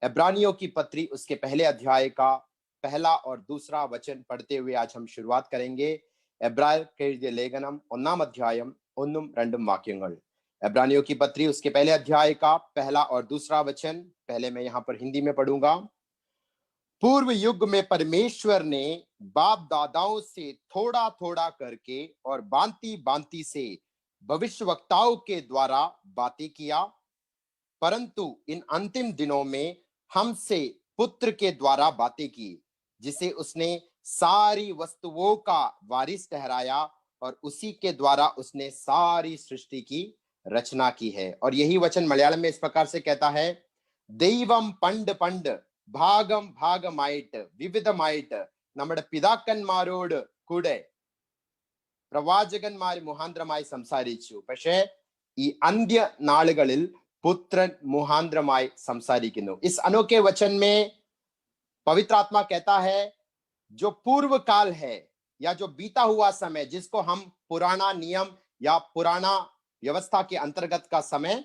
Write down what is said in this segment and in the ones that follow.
इब्रानियों की पत्री उसके पहले अध्याय का पहला और दूसरा वचन पढ़ते हुए आज हम शुरुआत करेंगे. എബ്രായർക്ക് എഴുതിയ ലേഖനം ഒന്നാം അധ്യായം 1-2 वाक्यങ്ങൾ. इब्रानियों की पत्री उसके पहले अध्याय का पहला और दूसरा वचन. पहले मैं यहाँ पर हिंदी में पढ़ूंगा. पूर्व युग में परमेश्वर ने बाप दादाओं से थोड़ा थोड़ा करके और बांती बांती से भविष्यवक्ताओं के द्वारा बातें किया, परंतु इन अंतिम दिनों में हमसे पुत्र के द्वारा बातें की, जिसे उसने सारी वस्तुओं का वारिस ठहराया और उसी के द्वारा उसने सारी सृष्टि की रचना की है. और यही वचन मलयालम में इस प्रकार से कहता है, ദൈവം പണ്ട് പണ്ട് ഭാഗം ഭാഗമായിട്ട് വിവിധമായിട്ട് നമ്മുടെ പിതാക്കന്മാരോട് കൂടെ പ്രവാചകന്മാർ മുഖാന്തരമായി സംസാരിച്ചു. പക്ഷേ ഈ അന്ത്യ നാളുകളിൽ पुत्रन मुहांद्रमाय संसारिकिनु. इस अनोखे वचन में पवित्र आत्मा कहता है, जो पूर्व काल है या जो बीता हुआ समय, जिसको हम पुराना नियम या पुराना व्यवस्था के अंतर्गत का समय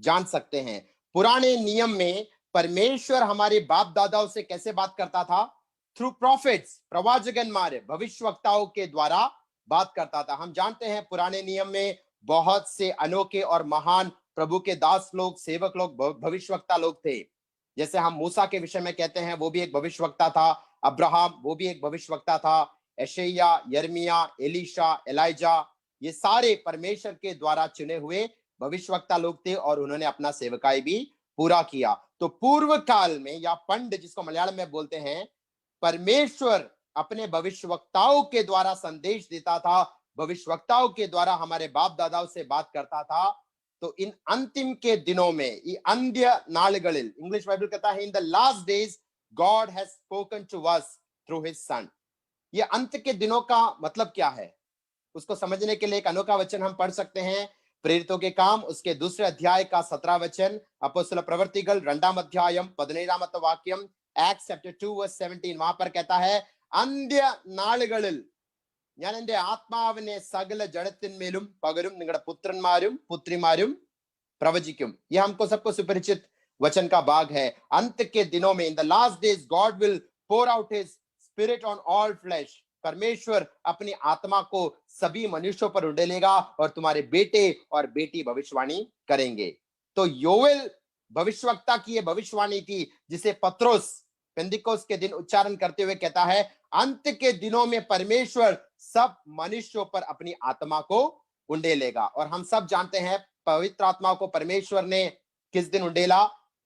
जान सकते हैं. पुराने नियम में परमेश्वर हमारे बाप दादाओं से कैसे बात करता था? थ्रू प्रॉफिट्स, प्रवाचकन्मार, भविष्यवक्ताओं के द्वारा बात करता था. हम जानते हैं पुराने नियम में बहुत से अनोखे और महान प्रभु के दास लोग, सेवक लोग, भविष्यवक्ता लोग थे. जैसे हम मूसा के विषय में कहते हैं, वो भी एक भविष्यवक्ता था. अब्राहम, वो भी एक भविष्यवक्ता था. यशायाह, यिर्मयाह, एलीशा, एलाइजा, ये सारे परमेश्वर के द्वारा चुने हुए भविष्यवक्ता लोग थे और उन्होंने अपना सेवकाई भी पूरा किया. तो पूर्व काल में या पंड, जिसको मलयालम में बोलते हैं, परमेश्वर अपने भविष्यवक्ताओं के द्वारा संदेश देता था, भविष्यवक्ताओं के द्वारा हमारे बाप दादाओं से बात करता था. तो इन अंतिम के दिनों में, ये अंत्य नाളുകളിൽ, इंग्लिश बाइबल कहता है, in the last days God has spoken to us through his son. ये अंत के दिनों का मतलब क्या है, उसको समझने के लिए एक अनोखा वचन हम पढ़ सकते हैं. प्रेरितों के काम उसके दूसरे अध्याय का 17 वचन, അപ്പോസ്തല പ്രവർത്തികൾ 2-ാം അധ്യായം 17-ാമത്തെ വാക്യം, Acts chapter 2 verse 17. वहां पर कहता है, अंत्य നാളുകളിൽ ഞാൻ എന്റെ ആത്മാവിനെ സകല ജഡത്തിന്മേലും പകരും, നിങ്ങളുടെ പുത്രന്മാരും പുത്രിമാരും പ്രവചിക്കും. ये हमको सबको सुपरिचित वचन का भाग है. अंत के दिनों में, इन the last days God will pour out his spirit on all flesh. परमेश्वर अपनी आत्मा को सभी मनुष्यों पर उंडेलेगा और तुम्हारे बेटे और बेटी भविष्यवाणी करेंगे. तो योएल भविष्यवक्ता की ये भविष्यवाणी थी, जिसे पत्रोस पेंतिकोस्त के दिन उच्चारण करते हुए कहता है, अंत के दिनों में परमेश्वर सब मनुष्यों पर अपनी आत्मा को उंडेलेगा. और हम सब जानते हैं पवित्र आत्मा को परमेश्वर ने किस दिन उंडेला?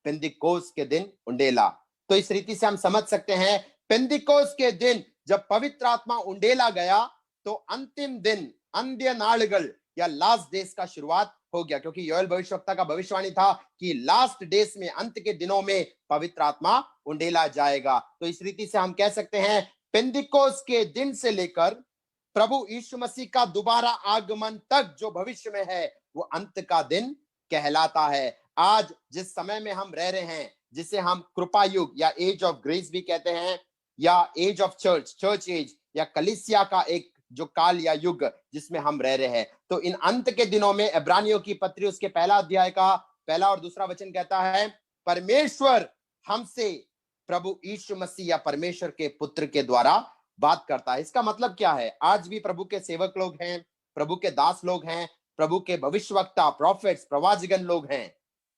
पेंतिकोस्त के दिन उंडेला. तो इस रीति से हम समझ सकते हैं, पेंतिकोस्त के दिन जब पवित्र आत्मा उंडेला गया, तो अंतिम दिन, अंत्य नाളുകൾ या लास्ट डेज का शुरुआत हो गया. क्योंकि योएल भविष्यवक्ता का भविष्यवाणी था कि लास्ट डेज में, अंत के दिनों में पवित्र आत्मा उंडेला जाएगा. तो इस रीति से हम कह सकते हैं, पेंतिकोस्त के दिन से लेकर प्रभु यीशु मसीह का दोबारा आगमन तक जो भविष्य में है, वो अंत का दिन कहलाता है. आज जिस समय में हम रह रहे हैं, जिसे हम कृपा युग या एज ऑफ ग्रेस भी कहते हैं, या age of church, church age, या कलीसिया का एक जो काल या युग जिसमें हम रह रहे हैं. तो इन अंत के दिनों में इब्रानियों की पत्री उसके पहला अध्याय का पहला और दूसरा वचन कहता है, परमेश्वर हमसे प्रभु यीशु मसीह या परमेश्वर के पुत्र के द्वारा बात करता है. इसका मतलब क्या है? आज भी प्रभु के सेवक लोग हैं, प्रभु के दास लोग हैं, प्रभु के भविष्यवक्ता, प्रॉफिट्स, प्रवाचकन लोग हैं.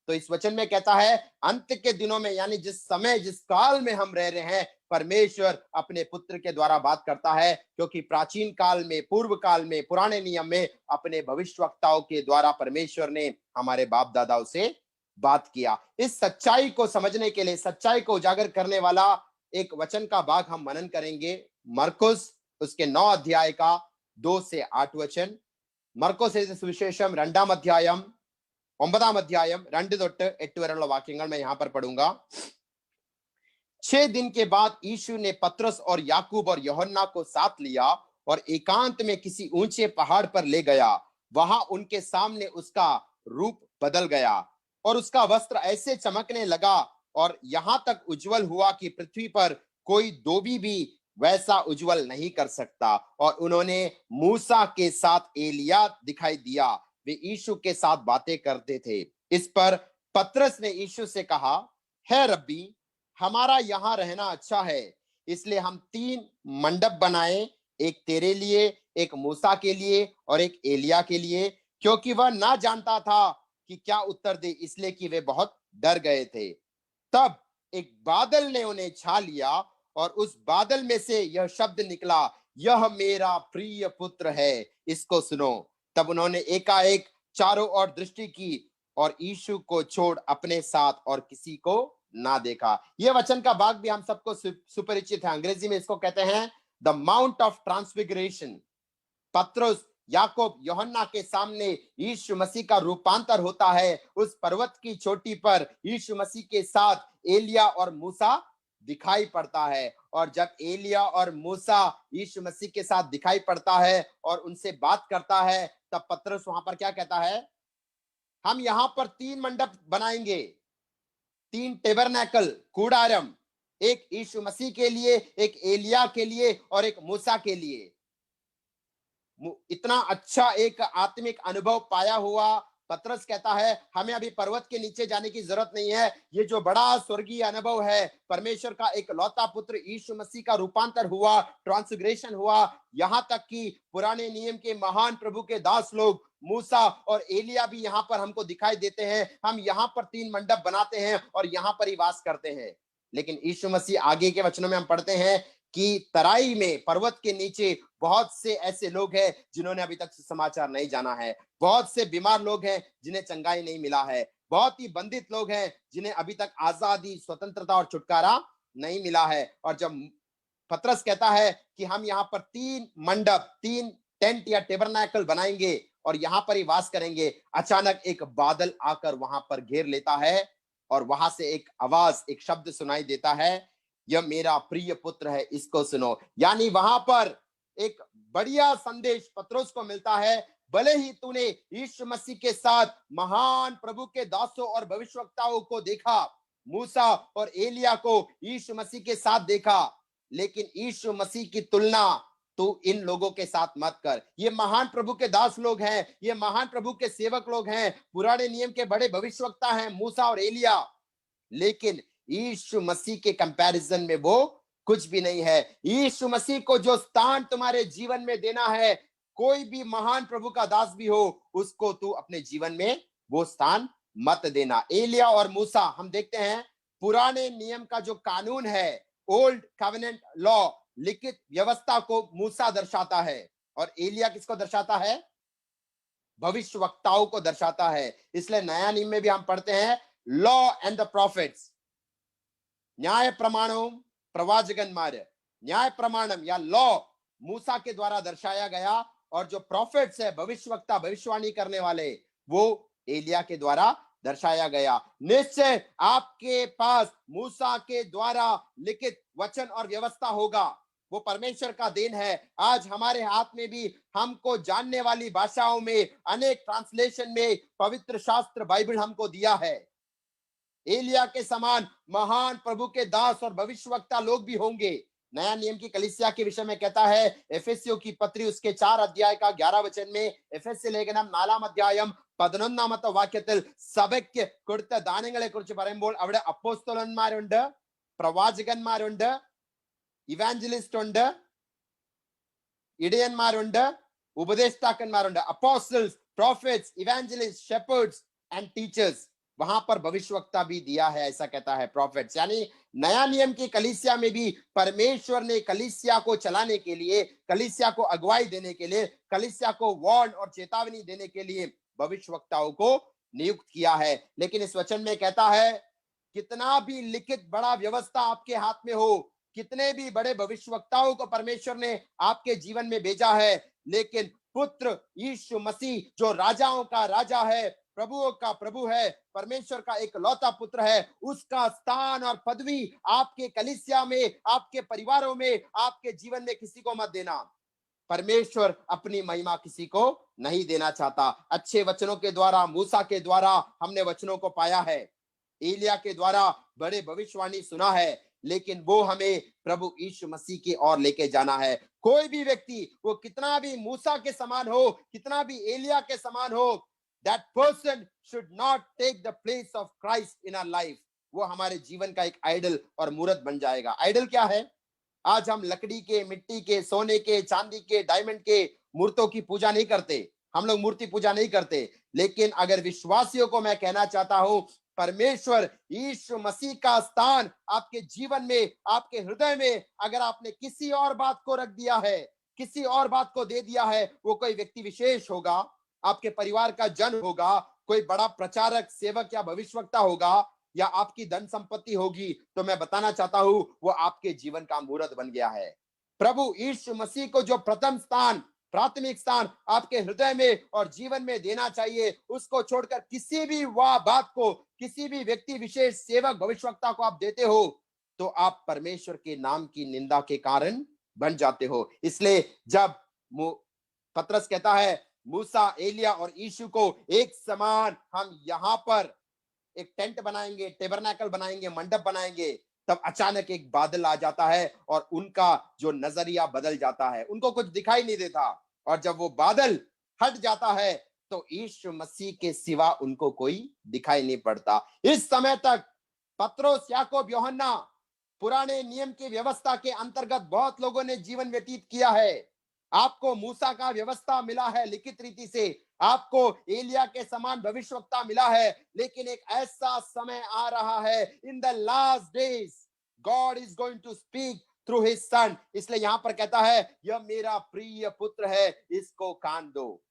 तो इस वचन में कहता है, अंत के दिनों में, यानी जिस समय, जिस काल में हम रह रहे हैं, परमेश्वर अपने पुत्र के द्वारा बात करता है. क्योंकि प्राचीन काल में, पूर्व काल में, पुराने नियम में अपने भविष्यवक्ताओं के द्वारा परमेश्वर ने हमारे बाप दादाओं से बात किया. इस सच्चाई को समझने के लिए, सच्चाई को उजागर करने वाला एक वचन का भाग हम मनन करेंगे. मरकुस उसके 9 अध्याय का 2 से 8 वचन. മർക്കോസ് എഴുതിയ സുവിശേഷം 2-ാം അധ്യായം 9-ാം അധ്യായം 2 തൊട്ട് 8 വരെയുള്ള വാക്യങ്ങൾ मैं यहाँ पर पढ़ूंगा. 6 दिन के बाद यीशु ने पतरस और याकूब और यूहन्ना को साथ लिया और एकांत में किसी ऊंचे पहाड़ पर ले गया. वहां उनके सामने उसका रूप बदल गया और उसका वस्त्र ऐसे चमकने लगा और यहां तक उज्जवल हुआ कि पृथ्वी पर कोई धोबी भी वैसा उज्जवल नहीं कर सकता. और उन्होंने मूसा के साथ एलिया दिखाई दिया. वे यीशु के साथ बातें करते थे. इस पर पतरस ने यीशु से कहा, है रब्बी, हमारा यहाँ रहना अच्छा है, इसलिए हम 3 मंडप बनाए, एक तेरे लिए, एक मूसा के लिए और एक एलिया के लिए, क्योंकि वह ना जानता था कि क्या उत्तर दे, इसलिए कि वे बहुत डर गए थे। तब एक बादल ने उन्हें छा लिया और उस बादल में से यह शब्द निकला, यह मेरा प्रिय पुत्र है, इसको सुनो। तब उन्होंने एकाएक चारों ओर दृष्टि की और यीशु को छोड़ अपने साथ और किसी को ना देखा। यह वचन का भाग भी हम सबको सुपरिचित है। अंग्रेजी में इसको कहते हैं द माउंट ऑफ ट्रांसफिगरेशन। पत्रुस, याकूब, यूहन्ना के सामने यीशु मसीह का रूपांतर होता है। उस पर्वत की चोटी पर यीशु मसीह के साथ एलिया और मूसा दिखाई पड़ता है, और जब एलिया और मूसा यीशु मसीह के साथ दिखाई पड़ता है और उनसे बात करता है, तब पतरस वहां पर क्या कहता है, हम यहां पर 3 मंडप बनाएंगे, 3 टेबरनेकल, कूड़ारम, एक यीशु मसीह के लिए, एक एलिया के लिए और एक मूसा के लिए। इतना अच्छा एक आत्मिक अनुभव पाया हुआ पतरस कहता है, हमें अभी पर्वत के नीचे जाने की जरूरत नहीं है। ये जो बड़ा स्वर्गीय अनुभव है, परमेश्वर का एक लौता पुत्र यीशु मसीह का रूपांतर हुआ, ट्रांसग्रेशन हुआ, यहां तक कि पुराने नियम के महान प्रभु के दास लोग मूसा और एलिया भी यहां पर हमको दिखाई देते हैं। हम यहां पर 3 मंडप बनाते हैं और यहां पर ही वास करते हैं। लेकिन यीशु मसीह आगे के वचनों में हम पढ़ते हैं कि तराई में, पर्वत के नीचे बहुत से ऐसे लोग हैं जिन्होंने अभी तक समाचार नहीं जाना है। बहुत से बीमार लोग हैं जिन्हें चंगाई नहीं मिला है। बहुत ही बंधित लोग हैं जिन्हें अभी तक आजादी, स्वतंत्रता और छुटकारा नहीं मिला है। और जब पतरस कहता है कि हम यहाँ पर 3 मंडप, 3 टेंट या टेबरनेकल बनाएंगे और यहाँ पर ही वास करेंगे, अचानक एक बादल आकर वहां पर घेर लेता है और वहां से एक आवाज, एक शब्द सुनाई देता है, यह मेरा प्रिय पुत्र है, इसको सुनो। यानी वहां पर एक बढ़िया संदेश पतरस को मिलता है। भले ही तूने यीशु मसीह के साथ महान प्रभु के दासों और भविष्यवक्ताओं को देखा, मूसा और एलिया को यीशु मसीह के साथ देखा, लेकिन यीशु मसीह की तुलना तू इन लोगों के साथ मत कर। ये महान प्रभु के दास लोग हैं, ये महान प्रभु के सेवक लोग हैं, पुराने नियम के बड़े भविष्यवक्ता हैं मूसा और एलिया, लेकिन यीशु मसीह के कंपैरिजन में वो कुछ भी नहीं है। यीशु मसीह को जो स्थान तुम्हारे जीवन में देना है, कोई भी महान प्रभु का दास भी हो, उसको तू अपने जीवन में वो स्थान मत देना। एलिया और मूसा, हम देखते हैं पुराने नियम का जो कानून है, ओल्ड कवेनेंट लॉ, लिखित व्यवस्था को मूसा दर्शाता है, और एलिया किसको दर्शाता है, भविष्यवक्ताओं को दर्शाता है। इसलिए नया नियम में भी हम पढ़ते हैं लॉ एंड द प्रॉफिट्स, न्याय प्रमाणों, प्रवाचकन्मार, न्याय प्रमाणम या लॉ मूसा के द्वारा दर्शाया गया, और जो प्रॉफिट्स है, भविष्यवक्ता, भविष्यवाणी करने वाले, वो एलिया के द्वारा दर्शाया गया। निश्चय आपके पास मूसा के द्वारा लिखित वचन और व्यवस्था होगा, वो परमेश्वर का देन है। आज हमारे हाथ में भी हमको जानने वाली भाषाओं में, अनेक ट्रांसलेशन में पवित्र शास्त्र बाइबल हमको दिया है। एलिया के समान महान प्रभु के दास और भविष्यवक्ता लोग भी होंगे। नया नियम की कलीसिया के विषय में कहता है एफेसियों की पत्री उसके 4 अध्याय का 11 वचन में, എഫെസ്യ ലേഖനം 4 അധ്യായം 11 വാക്യത്തിൽ സഭയ്ക്ക് കൊടുത്ത ദാനങ്ങളെ കുറിച്ച് പറയുമ്പോൾ അവിടെ അപ്പോസ്തലന്മാരുണ്ട്, പ്രവാചകന്മാരുണ്ട്, ഇവാഞ്ചലിസ്റ്റ് ഉണ്ട്, ഇടയന്മാരുണ്ട്, ഉപദേഷ്ടാക്കന്മാരുണ്ട്, apostles, prophets, evangelists, shepherds and teachers। वहां पर भविष्यवक्ता भी दिया है, ऐसा कहता है प्रॉफिट्स। यानी नया नियम की कलीसिया में भी परमेश्वर ने कलीसिया को चलाने के लिए, कलीसिया को अगुवाई देने के लिए, कलीसिया को वार्न और चेतावनी देने के लिए भविष्यवक्ताओं को नियुक्त किया है। लेकिन इस वचन में कहता है कितना भी लिखित बड़ा व्यवस्था आपके हाथ में हो, कितने भी बड़े भविष्यवक्ताओं को परमेश्वर ने आपके जीवन में भेजा है, लेकिन पुत्र यीशु मसीह जो राजाओं का राजा है, प्रभुओं का प्रभु है, परमेश्वर का एक लौता पुत्र है, उसका स्थान और पदवी आपके कलीसिया में, आपके परिवारों में, आपके जीवन में किसी को मत देना। परमेश्वर अपनी महिमा किसी को नहीं देना चाहता। अच्छे वचनों के द्वारा, मूसा के द्वारा हमने वचनों को पाया है, एलिया के द्वारा बड़े भविष्यवाणी सुना है, लेकिन वो हमें प्रभु यीशु मसीह की ओर लेके जाना है। कोई भी व्यक्ति, वो कितना भी मूसा के समान हो, कितना भी एलिया के समान हो, that person should not take the place of Christ in our life। वो हमारे जीवन का एक आइडल और मूर्त बन जाएगा। आइडल क्या है? आज हम लकड़ी के, मिट्टी के, सोने के, चांदी के, डायमंड के मूर्तों की पूजा नहीं करते, हम लोग मूर्ति पूजा नहीं करते। लेकिन अगर विश्वासियों को मैं कहना चाहता हूं, परमेश्वर यीशु मसीह का स्थान आपके जीवन में, आपके हृदय में अगर आपने किसी और बात को रख दिया है, किसी और बात को दे दिया है, वो कोई व्यक्ति विशेष होगा, आपके परिवार का जन होगा, कोई बड़ा प्रचारक, सेवक या भविष्यवक्ता होगा, या आपकी धन संपत्ति होगी, तो मैं बताना चाहता हूं वो आपके जीवन का मूर्त बन गया है। प्रभु यीशु मसीह को जो प्रथम स्थान, प्राथमिक स्थान आपके हृदय में और जीवन में देना चाहिए, उसको छोड़कर किसी भी वह बात को, किसी भी व्यक्ति विशेष, सेवक, भविष्यवक्ता को आप देते हो, तो आप परमेश्वर के नाम की निंदा के कारण बन जाते हो। इसलिए जब पतरस कहता है मूसा, एलिया और यीशु को एक समान हम यहां पर एक टेंट बनाएंगे, टेबरनेकल बनाएंगे, मंडप बनाएंगे, तब अचानक एक बादल आ जाता है और उनका जो नजरिया बदल जाता है, उनको कुछ दिखाई नहीं देता। और जब वो बादल हट जाता है तो यीशु मसीह के सिवा उनको कोई दिखाई नहीं पड़ता। इस समय तक पत्रोस, याकूब, यूहन्ना पुराने नियम की व्यवस्था के अंतर्गत बहुत लोगों ने जीवन व्यतीत किया है। आपको मूसा का व्यवस्था मिला है लिखित रीति से, आपको एलिया के समान भविष्यवक्ता मिला है, लेकिन एक ऐसा समय आ रहा है, in the last days God is going to speak through his son. इसलिए यहां पर कहता है यह मेरा प्रिय पुत्र है, इसको कान दो।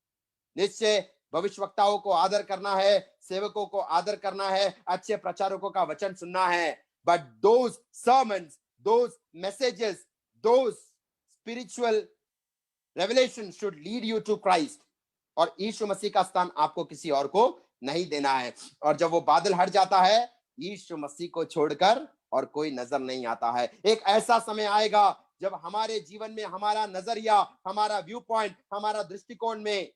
निश्चय भविष्यवक्ताओं को आदर करना है, सेवकों को आदर करना है, अच्छे प्रचारकों का वचन सुनना है, but those sermons, those messages, those spiritual revelation should lead you to Christ. और यीशु मसीह का स्थान आपको किसी और को नहीं देना है। और जब वो बादल हट जाता है, यीशु मसीह को छोड़कर और कोई नजर नहीं आता है। एक ऐसा समय आएगा जब हमारे जीवन में हमारा नजरिया, हमारा व्यू पॉइंट, हमारा दृष्टिकोण में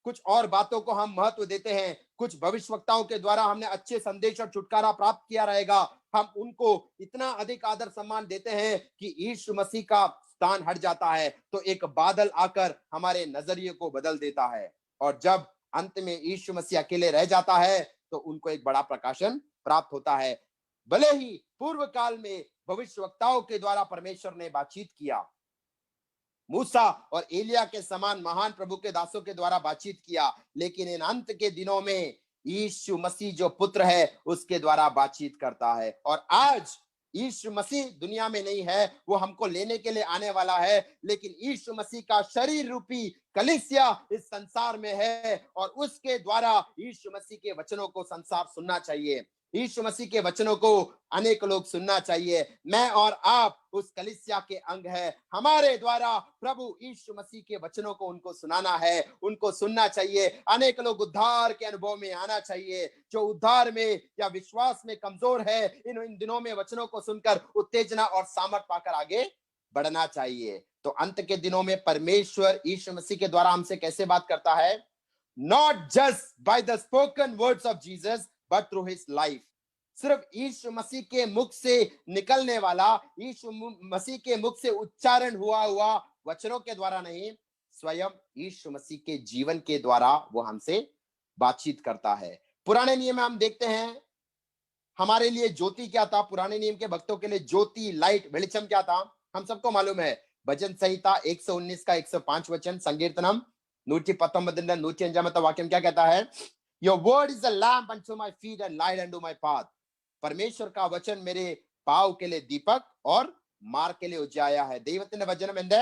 कुछ और बातों को हम महत्व देते हैं। कुछ भविष्यवक्ताओं के द्वारा हमने अच्छे संदेश और छुटकारा प्राप्त किया रहेगा, हम उनको इतना अधिक आदर सम्मान देते हैं कि यीशु मसीह का स्थान हट जाता है, तो एक बादल आकर हमारे नजरिए को बदल देता है। और जब अंत में यीशु मसीह अकेले रह जाता है तो उनको एक बड़ा प्रकाशन प्राप्त होता है। भले ही पूर्व काल में भविष्यवक्ताओं के द्वारा परमेश्वर ने बातचीत किया, मूसा और एलिया के समान महान प्रभु के दासों के द्वारा बातचीत किया, लेकिन इन अंत के दिनों में यीशु मसीह जो पुत्र है उसके द्वारा बातचीत करता है। और आज यीशु मसीह दुनिया में नहीं है, वो हमको लेने के लिए आने वाला है, लेकिन यीशु मसीह का शरीर रूपी कलीसिया इस संसार में है और उसके द्वारा यीशु मसीह के वचनों को संसार सुनना चाहिए। यीशु मसीह के वचनों को अनेक लोग सुनना चाहिए। मैं और आप उस कलीसिया के अंग है, हमारे द्वारा प्रभु यीशु मसीह के वचनों को उनको सुनाना है, उनको सुनना चाहिए। अनेक लोग उद्धार के अनुभव में आना चाहिए। जो उद्धार में या विश्वास में कमजोर है, इन दिनों में वचनों को सुनकर उत्तेजना और सामर्थ पाकर आगे बढ़ना चाहिए। तो अंत के दिनों में परमेश्वर यीशु मसीह के द्वारा हमसे कैसे बात करता है? Not just by the spoken words of Jesus but through his life. सिर्फ यीशु मसीह के मुख से निकलने वाला, यीशु मसीह के मुख से उच्चारण हुआ वचनों के द्वारा नहीं, स्वयं यीशु मसीह के जीवन के द्वारा वो हमसे बातचीत करता है। पुराने नियम में हम देखते हैं हमारे लिए ज्योति क्या था, पुराने नियम के भक्तों के लिए ज्योति, लाइट, वेलिचम क्या था, हम सबको मालूम है। भजन संहिता 119 का 105 वचन, संकीर्तनम 119 105 वाक्यम क्या कहता है? Your word is a lamp unto my feet and light unto my path. परमेश्वर का वचन मेरे पाव के लिए दीपक और मार्ग के लिए उजाया है। ദൈവത്തിന്റെ വചനം എന്റെ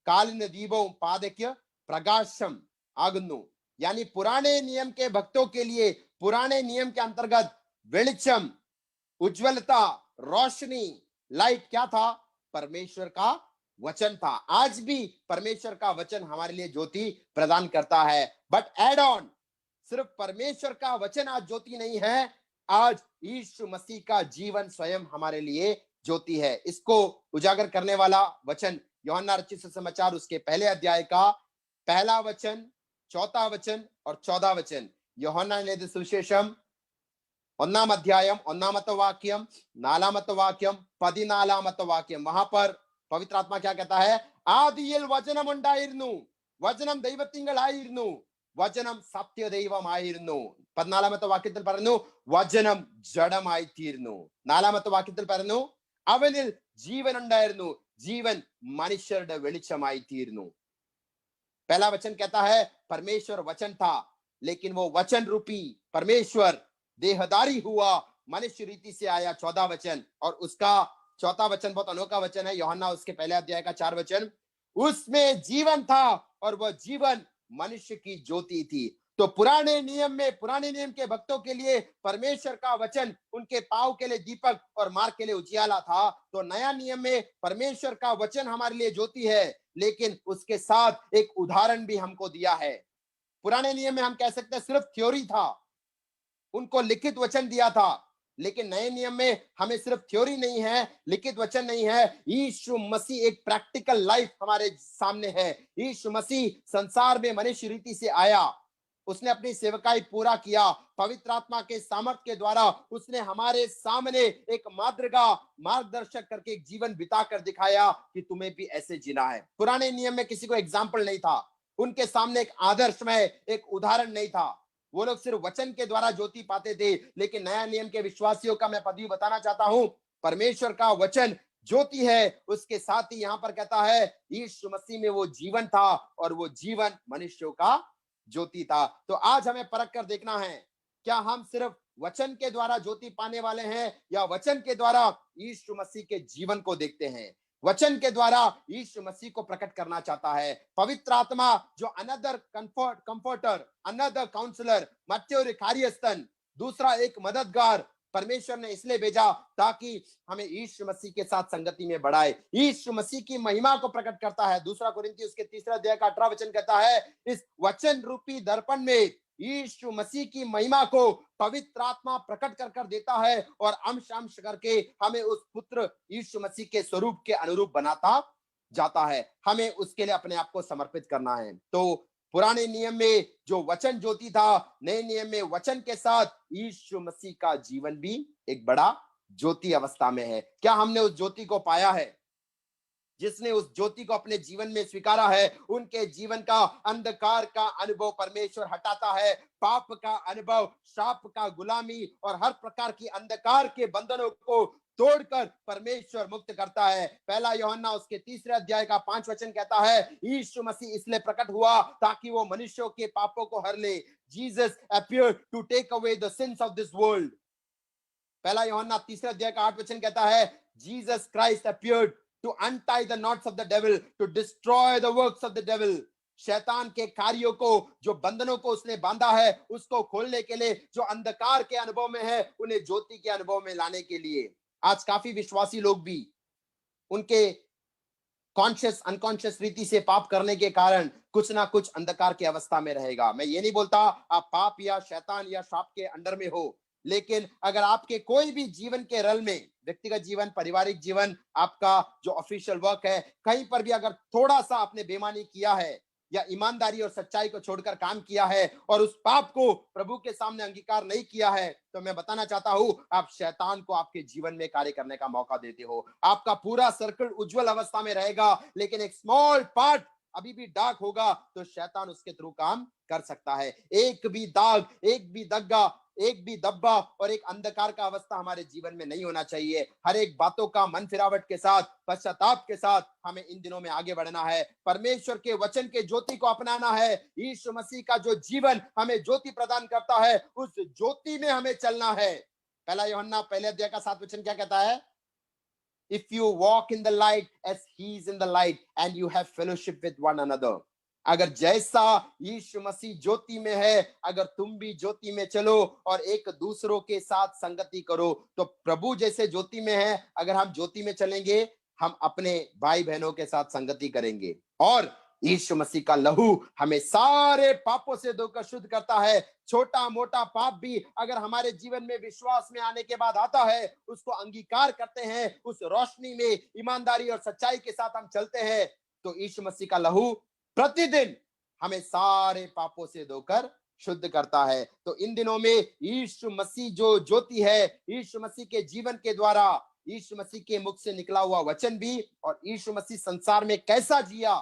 कालिन दीपവും പാതയ്ക്ക് प्रकाशम आगुन्नु। यानी पुराने नियम के भक्तों के लिए पुराने नियम के अंतर्गत वेलिचम, उज्ज्वलता, रोशनी, लाइट क्या था? परमेश्वर का वचन था। आज भी परमेश्वर का वचन हमारे लिए ज्योति प्रदान करता है। बट एड ऑन, सिर्फ परमेश्वर का वचन आज ज्योति नहीं है, आज यीशु मसीह का जीवन स्वयं हमारे लिए ज्योति है। इसको उजागर करने वाला वचन यूहन्ना रचित सुसमाचार उसके पहले अध्याय का पहला वचन, चौथा वचन और 14 वचन। യോഹന്നാൻ എഴുതിയ സുവിശേഷം 1-ാം അധ്യായം 1-ാമത്തെ വാക്യം, 4-ാമത്തെ വാക്യം, 14-ാമത്തെ വാക്യം। वहां पर पवित्र आत्मा क्या कहता है? ആദിയിൽ വചനമുണ്ടായിരുന്നു, വചനം ദൈവത്തിങ്കലായിരുന്നു, വചനം സത്യദൈവമായിരുന്നു. 14ാമത്തെ വാക്യത്തിൽ പറയുന്നു വചനം ജഡമായി തീർന്നു. 4ാമത്തെ വാക്യത്തിൽ പറയുന്നു അവനിൽ ജീവൻ ഉണ്ടായിരുന്നു, ജീവൻ മനുഷ്യരുടെ വെളിച്ചമായി തീർന്നു. पहला वचन कहता है परमेश्वर वचन था, लेकिन वो वचन रूपी परमेश्वर देहधारी हुआ, मनुष्य रीति से आया. 14 वचन, और उसका 4था वचन बहुत अनोखा वचन है, यूहन्ना उसके पहले अध्याय का 4 वचन, उसमें जीवन था और वह जीवन मनुष्य की ज्योति थी. तो पुराने नियम के भक्तों के लिए परमेश्वर का वचन उनके पांव के लिए दीपक और मार्ग के लिए उजियाला था. तो नया नियम में परमेश्वर का वचन हमारे लिए ज्योति है, लेकिन उसके साथ एक उदाहरण भी हमको दिया है. पुराने नियम में हम कह सकते हैं सिर्फ थ्योरी था, उनको लिखित वचन दिया था, लेकिन नए नियम में हमें सिर्फ थ्योरी नहीं है, लिखित वचन नहीं है, यीशु मसीह एक प्रैक्टिकल लाइफ हमारे सामने है. यीशु मसीह संसार में मनुष्य रीति से आया, उसने अपनी सेवकाई पूरा किया, पवित्र आत्मा के सामर्थ के द्वारा उसने हमारे सामने एक मार्गदर्शक करके एक जीवन बिता कर दिखाया कि तुम्हें भी ऐसे जीना है. पुराने नियम में किसी को एग्जाम्पल नहीं था, उनके सामने एक आदर्श में एक उदाहरण नहीं था, वो लोग सिर्फ वचन के द्वारा ज्योति पाते थे. लेकिन नया नियम के विश्वासियों का मैं पदवी बताना चाहता हूं, परमेश्वर का वचन ज्योति है, उसके साथ ही यहां पर कहता है यीशु मसीह में वो जीवन था और वो जीवन मनुष्यों का ज्योति था. तो आज हमें परख कर देखना है, क्या हम सिर्फ वचन के द्वारा ज्योति पाने वाले हैं या वचन के द्वारा यीशु मसीह के जीवन को देखते हैं. वचन के द्वारा यीशु मसीह को प्रकट करना चाहता है. पवित्र आत्मा जो अनदर कंफर्टर, अनदर काउंसलर, मत्योर कार्यस्थन, दूसरा एक मददगार परमेश्वर ने इसलिए भेजा ताकि हमें यीशु मसीह के साथ संगति में बढ़ाए, यीशु मसीह की महिमा को प्रकट करता है. दूसरा कुरिन्थियों उसके 3 अध्याय का 18 वचन कहता है इस वचन रूपी दर्पण में यीशु मसीह की महिमा को पवित्र आत्मा प्रकट कर कर देता है और अंश अंश करके हमें उस पुत्र यीशु मसीह के स्वरूप के अनुरूप बनाता जाता है. हमें उसके लिए अपने आप को समर्पित करना है. तो पुराने नियम में जो वचन ज्योति था, नए नियम में वचन के साथ यीशु मसीह का जीवन भी एक बड़ा ज्योति अवस्था में है. क्या हमने उस ज्योति को पाया है? जिसने उस ज्योति को अपने जीवन में स्वीकारा है, उनके जीवन का अंधकार का अनुभव परमेश्वर हटाता है. पाप का अनुभव, शाप का गुलामी और हर प्रकार की अंधकार के बंधनों को तोड़कर परमेश्वर मुक्त करता है. पहला यूहन्ना उसके 3 अध्याय का 5 वचन कहता है यीशु मसीह इसलिए प्रकट हुआ ताकि वो मनुष्यों के पापों को हर ले. Jesus appeared to take away the sins of this world. पहला यूहन्ना 3 अध्याय का 8 वचन कहता है Jesus Christ appeared to untie the knots of the devil, to destroy the works of the devil. शैतान के कार्यों को, जो बंधनों को उसने बांधा है, उसको खोलने के लिए, जो अंधकार के अनुभव में है उन्हें ज्योति के अनुभव में लाने के लिए. आज काफी विश्वासी लोग भी उनके कॉन्शियस अनकॉन्शियस रीति से पाप करने के कारण कुछ ना कुछ अंधकार की अवस्था में रहेगा. मैं ये नहीं बोलता आप पाप या शैतान या शाप के अंडर में हो, लेकिन अगर आपके कोई भी जीवन के रल में, व्यक्तिगत जीवन, पारिवारिक जीवन, आपका जो ऑफिशियल वर्क है, कहीं पर भी अगर थोड़ा सा आपने बेईमानी किया है या ईमानदारी और सच्चाई को छोड़कर काम किया है और उस पाप को प्रभु के सामने अंगीकार नहीं किया है, तो मैं बताना चाहता हूं आप शैतान को आपके जीवन में कार्य करने का मौका देते हो. आपका पूरा सर्कल उज्जवल अवस्था में रहेगा, लेकिन एक स्मॉल पार्ट अभी भी डार्क होगा तो शैतान उसके थ्रू काम कर सकता है. एक भी दाग, एक भी दग्गा, एक भी दब्बा और एक अंधकार का अवस्था हमारे जीवन में नहीं होना चाहिए. हर एक बातों का मन फिरावट के साथ, पश्चाताप के साथ हमें इन दिनों में आगे बढ़ना है. परमेश्वर के वचन के ज्योति को अपनाना है. यीशु मसीह का जो जीवन हमें ज्योति प्रदान करता है, उस ज्योति में हमें चलना है. पहला यूहन्ना 1 अध्याय का 7 वचन क्या कहता है? If you walk in the light as he is in the light and you have fellowship with one another. अगर जैसा यीशु मसीह ज्योति में है, अगर तुम भी ज्योति में चलो और एक दूसरों के साथ संगति करो, तो प्रभु जैसे ज्योति में है, अगर हम ज्योति में चलेंगे, हम अपने भाई बहनों के साथ संगति करेंगे. और यीशु मसीह का लहू हमें सारे पापों से धोकर शुद्ध करता है. छोटा मोटा पाप भी अगर हमारे जीवन में विश्वास में आने के बाद आता है, उसको अंगीकार करते हैं, उस रोशनी में ईमानदारी और सच्चाई के साथ हम चलते हैं, तो यीशु मसीह का लहू प्रतिदिन हमें सारे पापों से धोकर शुद्ध करता है. तो इन दिनों में यीशु मसीह जो ज्योति है, यीशु मसीह के जीवन के द्वारा, यीशु मसीह के मुख से निकला हुआ वचन भी, और यीशु मसीह संसार में कैसा जिया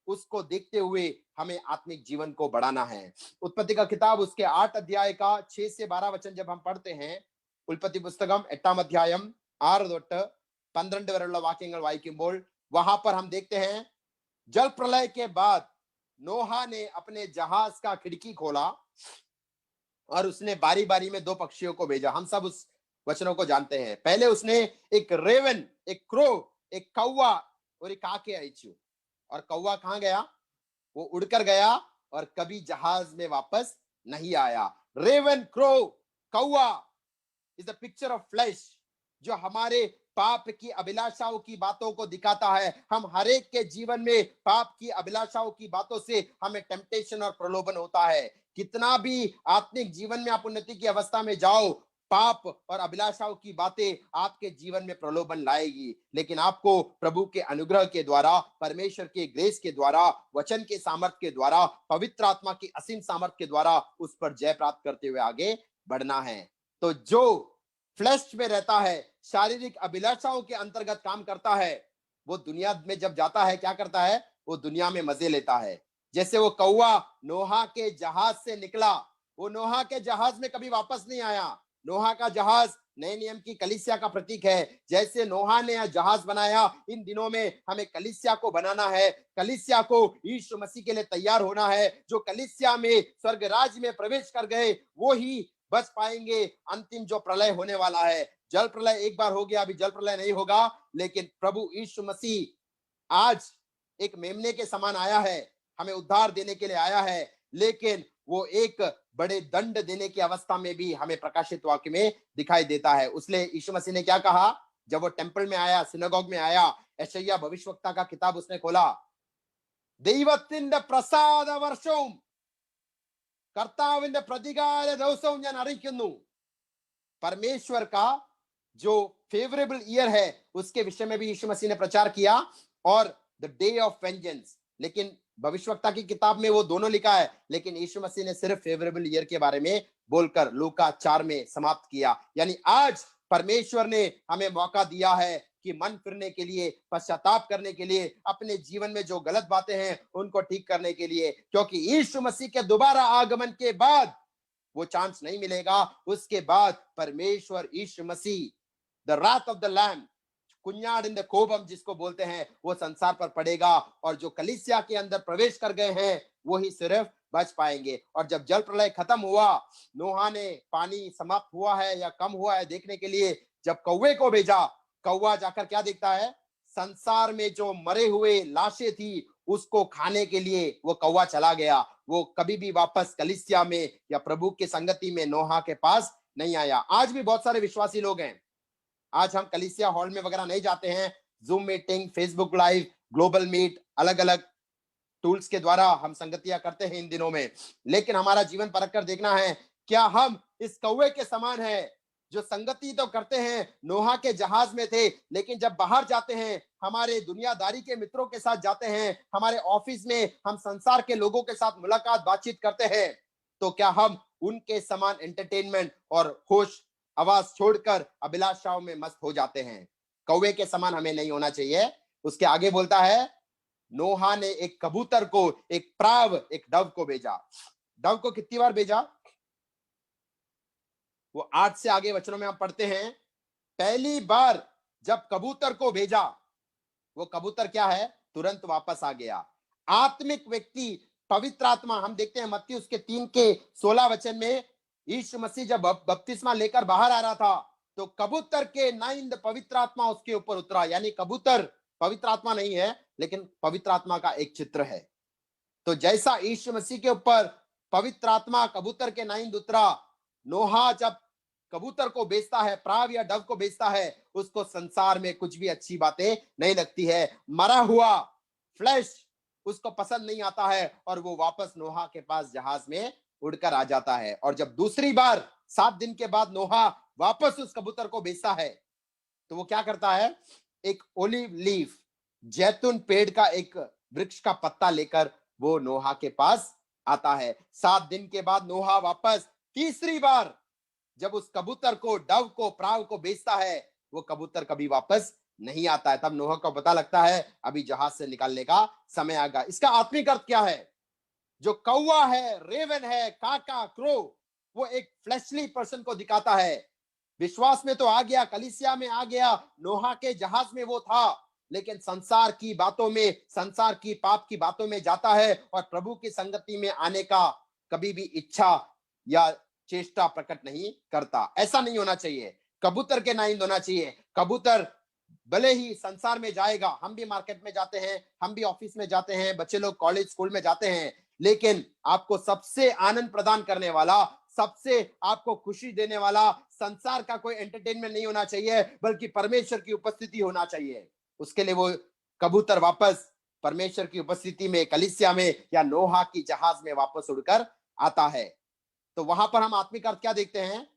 उसको देखते हुए हमें आत्मिक जीवन को बढ़ाना है। उत्पत्ति का किताब उसके 8 अध्याय का 6 से 12 वचन जब हम पढ़ते हैं, ഉൽപ്പത്തി പുസ്തകം 8-ാം അധ്യായം 6 തൊട്ട് 12 വരെയുള്ള വാക്യങ്ങൾ വായിക്കുമ്പോൾ वहां पर हम देखते हैं जल प्रलय के बाद नोहा ने अपने जहाज का खिड़की खोला और उसने बारी बारी में 2 पक्षियों को भेजा। हम सब उस वचनों को जानते हैं। पहले उसने एक रेवन, एक क्रो, एक कौवा और एक काके अयച്ചു। और कौवा कहां गया? वो उड़कर गया और कभी जहाज में वापस नहीं आया। रेवन, क्रो, कौवा is a picture of flash, जो हमारे पाप की अभिलाषाओं की बातों को दिखाता है। हम हर एक के जीवन में पाप की अभिलाषाओं की बातों से हमें टेम्पटेशन और प्रलोभन होता है। कितना भी आत्मिक जीवन में आप उन्नति की अवस्था में जाओ, पाप और अभिलाषाओं की बातें आपके जीवन में प्रलोभन लाएगी, लेकिन आपको प्रभु के अनुग्रह के द्वारा, परमेश्वर के ग्रेस के द्वारा, वचन के सामर्थ्य के द्वारा, पवित्र आत्मा की असीम सामर्थ्य के द्वारा उस पर जय प्राप्त करते हुए आगे बढ़ना है। तो जो फ्लैश में रहता है, शारीरिक अभिलाषाओं के अंतर्गत काम करता है, वो दुनिया में जब जाता है क्या करता है? वो दुनिया में मजे लेता है। जैसे वो कौवा नोहा के जहाज से निकला, वो नोहा के जहाज में कभी वापस नहीं आया। नोहा का जहाज नए नियम की कलीसिया का प्रतीक है। जैसे नोहा ने जहाज बनाया, इन दिनों में हमें कलीसिया को बनाना है। कलीसिया को यीशु मसीह के लिए तैयार होना है। जो कलीसिया में स्वर्ग राज्य में प्रवेश कर गए वो ही बच पाएंगे। अंतिम जो प्रलय होने वाला है, जल प्रलय एक बार हो गया, अभी जल प्रलय नहीं होगा, लेकिन प्रभु यीशु मसीह आज एक मेमने के समान आया है, हमें उद्धार देने के लिए आया है, लेकिन वो एक बड़े दंड देने की अवस्था में भी हमें प्रकाशित वाक्य में दिखाई देता है। उसलिए यीशु मसीह ने क्या कहा जब वो टेंपल में आया, सिनेगॉग में आया? यशायाह भविष्यवक्ता का किताब उसने खोला, ദൈവത്തിന്റെ പ്രസാദ വർഷവും കർത്താവിന്റെ പ്രതികാര ദിവസവും ഞാൻ അറിയിക്കുന്നു। परमेश्वर का जो फेवरेबल ईयर है उसके विषय में भी यीशु मसीह ने प्रचार किया, और द डे ऑफ वेंजेंस। लेकिन भविष्यवक्ता की किताब में वो दोनों लिखा है, लेकिन यीशु मसीह ने सिर्फ फेवरेबल ईयर के बारे में बोलकर लूका 4 में समाप्त किया। यानी आज परमेश्वर ने हमें मौका दिया है कि मन फिरने के लिए, पश्चाताप करने के लिए, अपने जीवन में जो गलत बातें हैं उनको ठीक करने के लिए, क्योंकि यीशु मसीह के दोबारा आगमन के बाद वो चांस नहीं मिलेगा। उसके बाद परमेश्वर यीशु मसीह, the Wrath of the lamb, कुन्याड़ कोपम जिसको बोलते हैं, वो संसार पर पड़ेगा, और जो कलीसिया के अंदर प्रवेश कर गए हैं वो ही सिर्फ बच पाएंगे। और जब जल प्रलय खत्म हुआ, नोहा ने पानी समाप्त हुआ है या कम हुआ है देखने के लिए जब कौवे को भेजा, कौवा जाकर क्या देखता है? संसार में जो मरे हुए लाशें थी उसको खाने के लिए वो कौवा चला गया। वो कभी भी वापस कलीसिया में या प्रभु की संगति में नोहा के पास नहीं आया। आज भी बहुत सारे विश्वासी लोग हैं, आज हम कलीसिया हॉल में वगैरह नहीं जाते हैं, Zoom meeting, Facebook live, global meet, अलग अलग टूल्स के द्वारा हम संगतियां करते हैं इन दिनों में, लेकिन हमारा जीवन परख कर देखना है, क्या हम इस कौवे के समान है जो संगति तो करते हैं, नोहा के जहाज में थे, लेकिन जब बाहर जाते हैं, हमारे दुनियादारी के मित्रों के साथ जाते हैं, हमारे ऑफिस में हम संसार के लोगों के साथ मुलाकात बातचीत करते हैं, तो क्या हम उनके समान एंटरटेनमेंट और होश आवाज छोड़कर अभिलाषाओं में मस्त हो जाते हैं? कौवे के समान हमें नहीं होना चाहिए। उसके आगे बोलता है, नोहा ने एक कबूतर को, एक प्राव, एक डव को भेजा। डव को कितनी बार भेजा? वो 8 से आगे वचनों में हम पढ़ते हैं, पहली बार जब कबूतर को भेजा, वो कबूतर क्या है? तुरंत वापस आ गया। आत्मिक व्यक्ति, पवित्र आत्मा, हम देखते हैं मत्ती उसके 3 के 16 वचन में, यीशु मसीह जब बपतिस्मा लेकर बाहर आ रहा था तो कबूतर के 9 पवित्र आत्मा उसके ऊपर उतरा। यानी कबूतर पवित्र आत्मा नहीं है, लेकिन पवित्र आत्मा का एक चित्र है। तो जैसा यीशु मसीह के ऊपर पवित्र आत्मा कबूतर के 9 उतरा, नोहा जब कबूतर को बेचता है, प्राव या डव को बेचता है, उसको संसार में कुछ भी अच्छी बातें नहीं लगती है। मरा हुआ फ्लैश उसको पसंद नहीं आता है, और वो वापस नोहा के पास जहाज में उड़कर आ जाता है। और जब दूसरी बार 7 दिन के बाद नोहा वापस उस कबूतर को बेचता है, तो वो क्या करता है? एक ओलिव लीफ, जैतून पेड़ का एक वृक्ष का पत्ता लेकर वो नोहा के पास आता है। 7 दिन के बाद नोहा वापस तीसरी बार जब उस कबूतर को, डव को, प्राव को बेचता है, वो कबूतर कभी वापस नहीं आता है। तब नोह को पता लगता है अभी जहाज से निकलने का समय आ गया। इसका आत्मिक अर्थ क्या है? जो कौवा है, रेवन है, काका, क्रो, वो एक फ्लैशली पर्सन को दिखाता है। विश्वास में तो आ गया, कलीसिया में आ गया, नोहा के जहाज में वो था, लेकिन संसार की बातों में, संसार की पाप की बातों में जाता है और प्रभु की संगति में आने का कभी भी इच्छा या चेष्टा प्रकट नहीं करता। ऐसा नहीं होना चाहिए। कबूतर के नाइंद होना चाहिए। कबूतर भले ही संसार में जाएगा, हम भी मार्केट में जाते हैं, हम भी ऑफिस में जाते हैं, बच्चे लोग कॉलेज स्कूल में जाते हैं, लेकिन आपको सबसे आनंद प्रदान करने वाला, सबसे आपको खुशी देने वाला संसार का कोई एंटरटेनमेंट नहीं होना चाहिए, बल्कि परमेश्वर की उपस्थिति होना चाहिए। उसके लिए वो कबूतर वापस परमेश्वर की उपस्थिति में, कलीसिया में या नोहा की जहाज में वापस उड़कर आता है। तो वहां पर हम आत्मिक अर्थ क्या देखते हैं?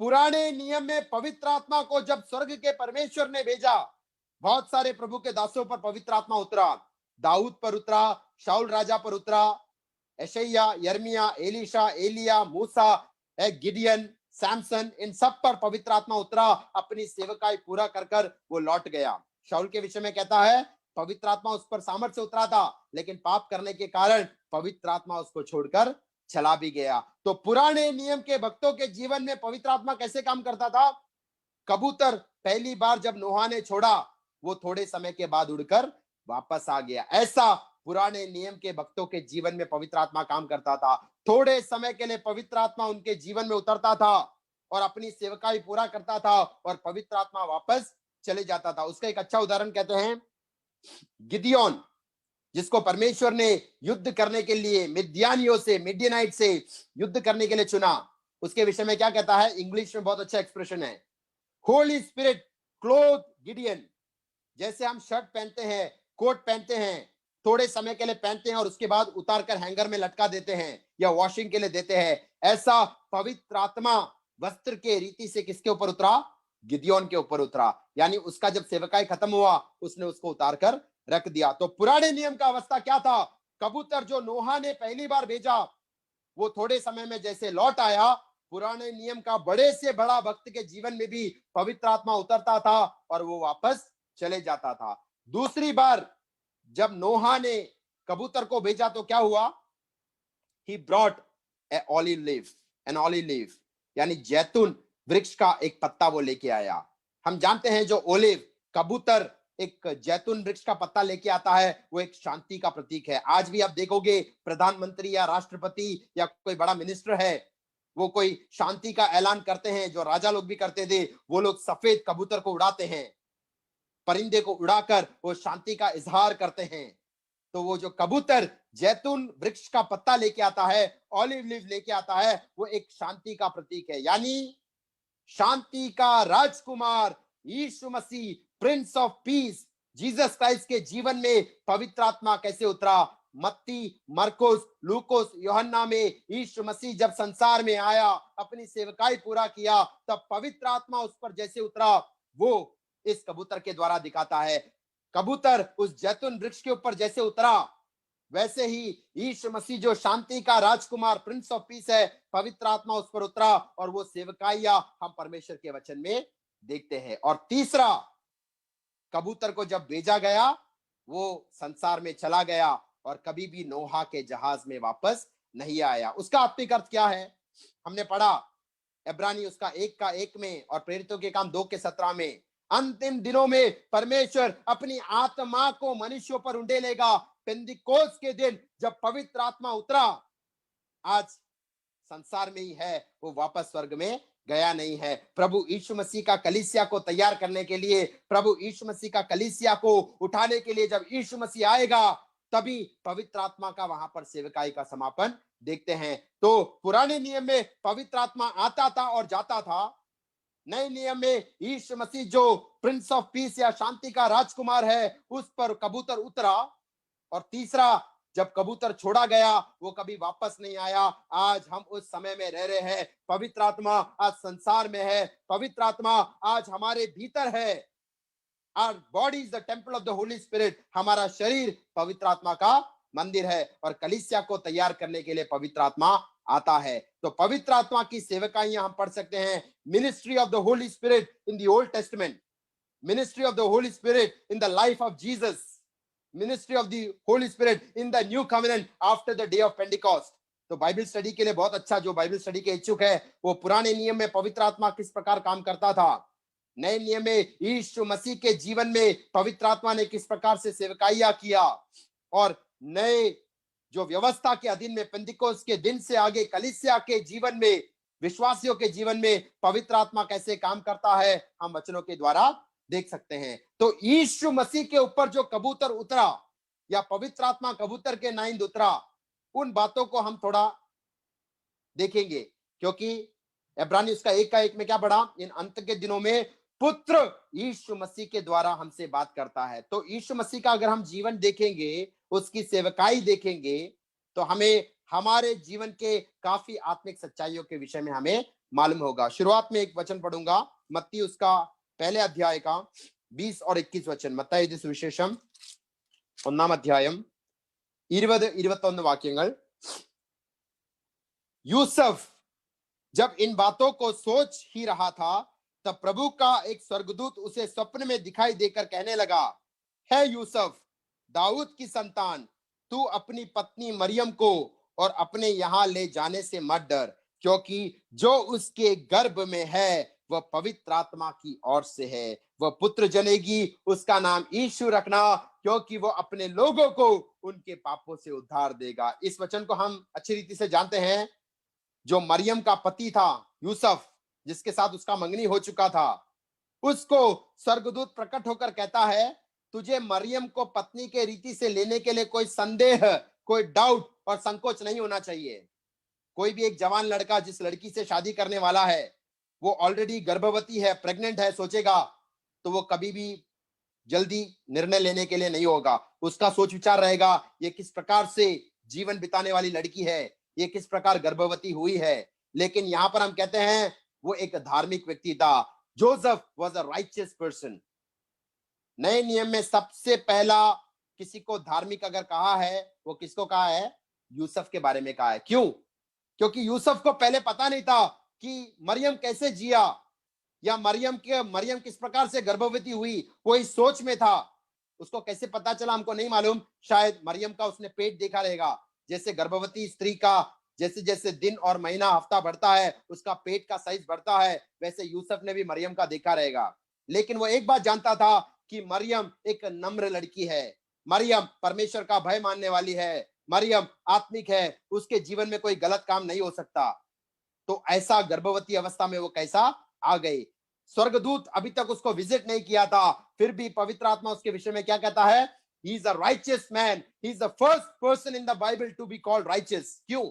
पुराने नियम में पवित्र आत्मा को जब स्वर्ग के परमेश्वर ने भेजा, बहुत सारे प्रभु के दासों पर पवित्र आत्मा उतरा। दाऊद पर उतरा, शाऊल राजा पर उतरा, यशायाह, यिर्मयाह, एलीशा, एलिया, मूसा, गिडियन, सैमसन, इन सब पर पवित्र आत्मा उतरा। अपनी सेवकाई पूरा कर कर वो लौट गया। शाऊल के विषय में कहता है पवित्र आत्मा उस पर सामर्थ से उतरा था, लेकिन पाप करने के कारण पवित्र आत्मा उसको छोड़कर चला भी गया। तो पुराने नियम के भक्तों के जीवन में पवित्र आत्मा कैसे काम करता था? कबूतर पहली बार जब नोहा ने छोड़ा, वो थोड़े समय के बाद उड़कर वापस आ गया। ऐसा पुराने नियम के भक्तों के जीवन में पवित्र आत्मा काम करता था। थोड़े समय के लिए पवित्र आत्मा उनके जीवन में उतरता था और अपनी सेवकाई पूरा करता था और पवित्र आत्मा वापस चले जाता था। उसका एक अच्छा उदाहरण कहते हैं गिदियोन, जिसको परमेश्वर ने युद्ध करने के लिए मिद्यानियों से, मिडियनाइट से युद्ध करने के लिए चुना। उसके विषय में क्या कहता है? इंग्लिश में बहुत अच्छा एक्सप्रेशन है, होली स्पिरिट क्लोथ गिडियन। जैसे हम शर्ट पहनते हैं, कोट पहनते हैं, थोड़े समय के लिए पहनते हैं और उसके बाद उतार कर हैंगर में लटका देते हैं या वॉशिंग के लिए देते हैं, ऐसा पवित्र आत्मा वस्त्र के रीति से किसके ऊपर उतरा? गिदियोन के ऊपर उतरा। यानी उसका जब सेवकाई खत्म हुआ, उसने उसको उतार कर रख दिया। तो पुराने नियम का अवस्था क्या था? कबूतर जो नोहा ने पहली बार भेजा, वो थोड़े समय में जैसे लौट आया, पुराने नियम का बड़े से बड़ा भक्त के जीवन में भी पवित्र आत्मा उतरता था और वो वापस चले जाता था। दूसरी बार जब नोहा ने कबूतर को भेजा तो क्या हुआ? He brought a olive leaf, an olive leaf, यानी जैतून वृक्ष का एक पत्ता वो लेके आया। हम जानते हैं जो ओलिव, कबूतर एक जैतून वृक्ष का पत्ता लेके आता है, वो एक शांति का प्रतीक है। आज भी आप देखोगे प्रधानमंत्री या राष्ट्रपति या कोई बड़ा मिनिस्टर है, वो कोई शांति का ऐलान करते हैं, जो राजा लोग भी करते थे, वो लोग सफेद कबूतर को उड़ाते हैं, परिंदे को उड़ाकर वो शांति का इजहार करते हैं। तो वो जो कबूतर जैतून वृक्ष का पत्ता लेके आता है, ऑलिव लीफ लेके आता है, वो एक शांति का प्रतीक है। यानी शांति का राजकुमार यीशु मसीह, prince of peace, Jesus Christ के जीवन में पवित्र आत्मा कैसे उतरा? मत्ती, मरकुस, लूकोस, यूहन्ना में यीशु मसीह जब संसार में आया, अपनी सेवकाई पूरा किया, तब पवित्र आत्मा उस पर जैसे उतरा, वो इस कबूतर के द्वारा दिखाता है। कबूतर उस जैतून वृक्ष के ऊपर जैसे उतरा, वैसे ही यीशु मसीह जो शांति का राजकुमार, प्रिंस ऑफ पीस है, पवित्र आत्मा उस पर उतरा और वो सेवकाइया हम परमेश्वर के वचन में देखते हैं। और तीसरा, कबूतर को जब भेजा गया, वो संसार में चला गया और कभी भी नोहा के जहाज में वापस नहीं आया। उसका आत्मिक अर्थ क्या है? हमने पढ़ा इब्रानी उसका 1 में और प्रेरितों के काम 2:17 में, अंतिम दिनों में परमेश्वर अपनी आत्मा को मनुष्यों पर उंडेलेगा। पेंतिकोस्त के दिन जब पवित्र आत्मा उतरा, आज संसार में ही है, वो वापस स्वर्ग में गया नहीं है। प्रभु यीशु मसीह का कलीसिया को तैयार करने के लिए, प्रभु यीशु मसीह का कलीसिया को उठाने के लिए जब यीशु मसीह आएगा, तभी पवित्र आत्मा का वहां पर सेवकाई का समापन देखते हैं। तो पुराने नियम में पवित्र आत्मा आता था और जाता था, नए नियम में यीशु मसीह जो प्रिंस ऑफ पीस या शांति का राजकुमार है, उस पर कबूतर उतरा। और तीसरा, जब कबूतर छोड़ा गया, वो कभी वापस नहीं आया। आज हम उस समय में रह रहे हैं। पवित्र आत्मा आज संसार में है, पवित्र आत्मा आज हमारे भीतर है। Our body is the temple of the Holy Spirit. हमारा शरीर पवित्र आत्मा का मंदिर है और कलीसिया को तैयार करने के लिए पवित्र आत्मा आता है। तो पवित्र आत्मा की सेवकाइयां हम पढ़ सकते हैं, ministry of the Holi spirit in the old testament. ministry of the Holy Spirit in the life of Jesus, ministry of the Holy Spirit in the new covenant after the day of Pentecost. तो Bible study के लिए बहुत अच्छा, जो Bible study के इच्छुक है वो पुराने नियम में पवित्र आत्मा किस प्रकार काम करता था, नए नियम में यीशु मसीह के जीवन में पवित्र आत्मा ने किस प्रकार से सेवकाइया किया, और नए जो व्यवस्था के अधीन में पेंतिकोस्त के दिन से आगे कलीसिया के जीवन में, विश्वासियों के जीवन में पवित्र आत्मा कैसे काम करता है, हम वचनों के द्वारा देख सकते हैं। तो यीशु मसीह के ऊपर जो कबूतर उतरा या पवित्र आत्मा कबूतर के नाइंद उतरा, उन बातों को हम थोड़ा देखेंगे, क्योंकि इब्रानी उसका 1 में क्या पढ़ा, इन अंत के दिनों में पुत्र यीशु मसीह के द्वारा हमसे बात करता है। तो यीशु मसीह का अगर हम जीवन देखेंगे, उसकी सेवकाई देखेंगे, तो हमें हमारे जीवन के काफी आत्मिक सच्चाइयों के विषय में हमें मालूम होगा। शुरुआत में एक वचन पढ़ूंगा, मत्ती उसका पहले अध्याय का 20 और 21 वचन। मत्ताई सुविशेषम 1 अध्याയം 20-21 वाक्यങ്ങൾ। यूसुफ जब इन बातों को सोच ही रहा था, तब प्रभु का एक स्वर्गदूत उसे स्वप्न में दिखाई देकर कहने लगा, है यूसुफ, दाऊद की संतान, तू अपनी पत्नी मरियम को और अपने यहां ले जाने से मत डर, क्योंकि जो उसके गर्भ में है वह पवित्र आत्मा की ओर से है। वह पुत्र जनेगी, उसका नाम यीशु रखना, क्योंकि वो अपने लोगों को उनके पापों से उद्धार देगा। इस वचन को हम अच्छी रीति से जानते हैं। जो मरियम का पति था यूसुफ, जिसके साथ उसका मंगनी हो चुका था, उसको स्वर्गदूत प्रकट होकर कहता है, तुझे मरियम को पत्नी के रीति से लेने के लिए कोई संदेह, कोई डाउट और संकोच नहीं होना चाहिए। कोई भी एक जवान लड़का जिस लड़की से शादी करने वाला है, वो ऑलरेडी गर्भवती है, प्रेग्नेंट है, सोचेगा तो वो कभी भी जल्दी निर्णय लेने के लिए नहीं होगा। उसका सोच विचार रहेगा, ये किस प्रकार से जीवन बिताने वाली लड़की है, ये किस प्रकार गर्भवती हुई है। लेकिन यहां पर हम कहते हैं वो एक धार्मिक व्यक्ति था। Joseph was a righteous person. नए नियम में सबसे पहला किसी को धार्मिक अगर कहा है, वो किसको कहा है? यूसुफ के बारे में कहा है। क्यों? क्योंकि यूसुफ को पहले पता नहीं था कि मरियम कैसे जिया या मरियम किस प्रकार से गर्भवती हुई, वो इस सोच में था। उसको कैसे पता चला हमको नहीं मालूम। शायद मरियम का उसने पेट देखा रहेगा। जैसे गर्भवती स्त्री का जैसे जैसे दिन और महीना हफ्ता बढ़ता है, उसका पेट का साइज बढ़ता है, वैसे यूसुफ ने भी मरियम का देखा रहेगा। लेकिन वो एक बात जानता था कि मरियम एक नम्र लड़की है, मरियम परमेश्वर का भय मानने वाली है, मरियम आत्मिक है, उसके जीवन में कोई गलत काम नहीं हो सकता। तो ऐसा गर्भवती अवस्था में वो कैसा आ गई? स्वर्गदूत अभी तक उसको विजिट नहीं किया था, फिर भी पवित्र आत्मा उसके विषय में क्या कहता है? He is a righteous man. He is the first person in the Bible to be called righteous. क्यों?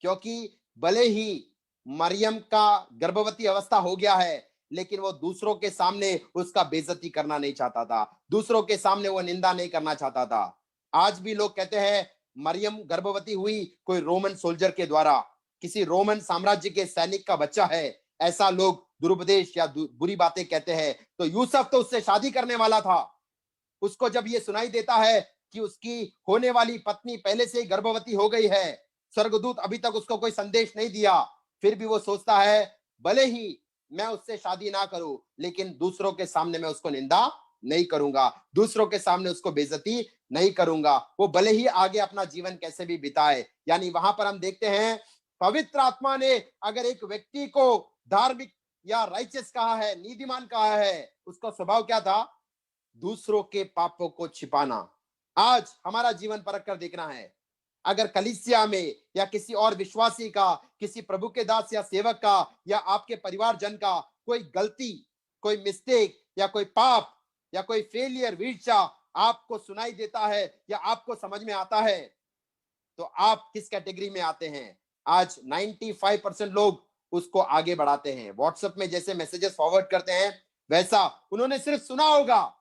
क्योंकि भले ही मरियम का गर्भवती अवस्था हो गया है, लेकिन वो दूसरों के सामने उसका बेइज्जती करना नहीं चाहता था, दूसरों के सामने वो निंदा नहीं करना चाहता था। आज भी लोग कहते हैं मरियम गर्भवती हुई कोई रोमन सोल्जर के द्वारा, किसी रोमन साम्राज्य के सैनिक का बच्चा है, ऐसा लोग दुरुपदेश या बुरी बातें कहते हैं। तो यूसुफ तो उससे शादी करने वाला था। उसको जब ये सुनाई देता है कि उसकी होने वाली पत्नी पहले से ही गर्भवती हो गई है, स्वर्गदूत अभी तक उसको कोई संदेश नहीं दिया, फिर भी वो सोचता है भले ही मैं उससे शादी ना करूं, लेकिन दूसरों के सामने मैं उसको निंदा नहीं करूंगा, दूसरों के सामने उसको बेइज्जती नहीं करूंगा। वो भले ही आगे अपना जीवन कैसे भी बिताए। यानी वहां पर हम देखते हैं पवित्र आत्मा ने अगर एक व्यक्ति को धार्मिक या राइचियस कहा है, नीतिमान कहा है, उसका स्वभाव क्या था? दूसरों के पापों को छिपाना। आज हमारा जीवन परख कर देखना है, अगर कलीसिया में या किसी और विश्वासी का, किसी प्रभु के दास या सेवक का या आपके परिवारजन का कोई गलती, कोई मिस्टेक या कोई पाप या कोई फेलियर, वीर्षा आपको सुनाई देता है या आपको समझ में आता है, तो आप किस कैटेगरी में आते हैं? आज 95% लोग उसको आगे बढ़ाते हैं। व्हाट्सएप में जैसे मैसेजेस फॉरवर्ड करते हैं, वैसा उन्होंने सिर्फ सुना होगा,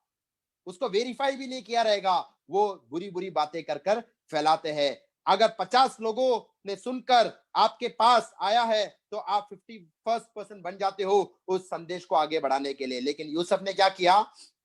उसको वेरीफाई भी नहीं किया रहेगा, वो बुरी बुरी बातें कर कर फैलाते हैं। अगर 50 लोगों ने सुनकर आपके पास आया है, तो आप 51% बन जाते हो उस संदेश को आगे बढ़ाने के लिए। लेकिन यूसुफ ने क्या किया?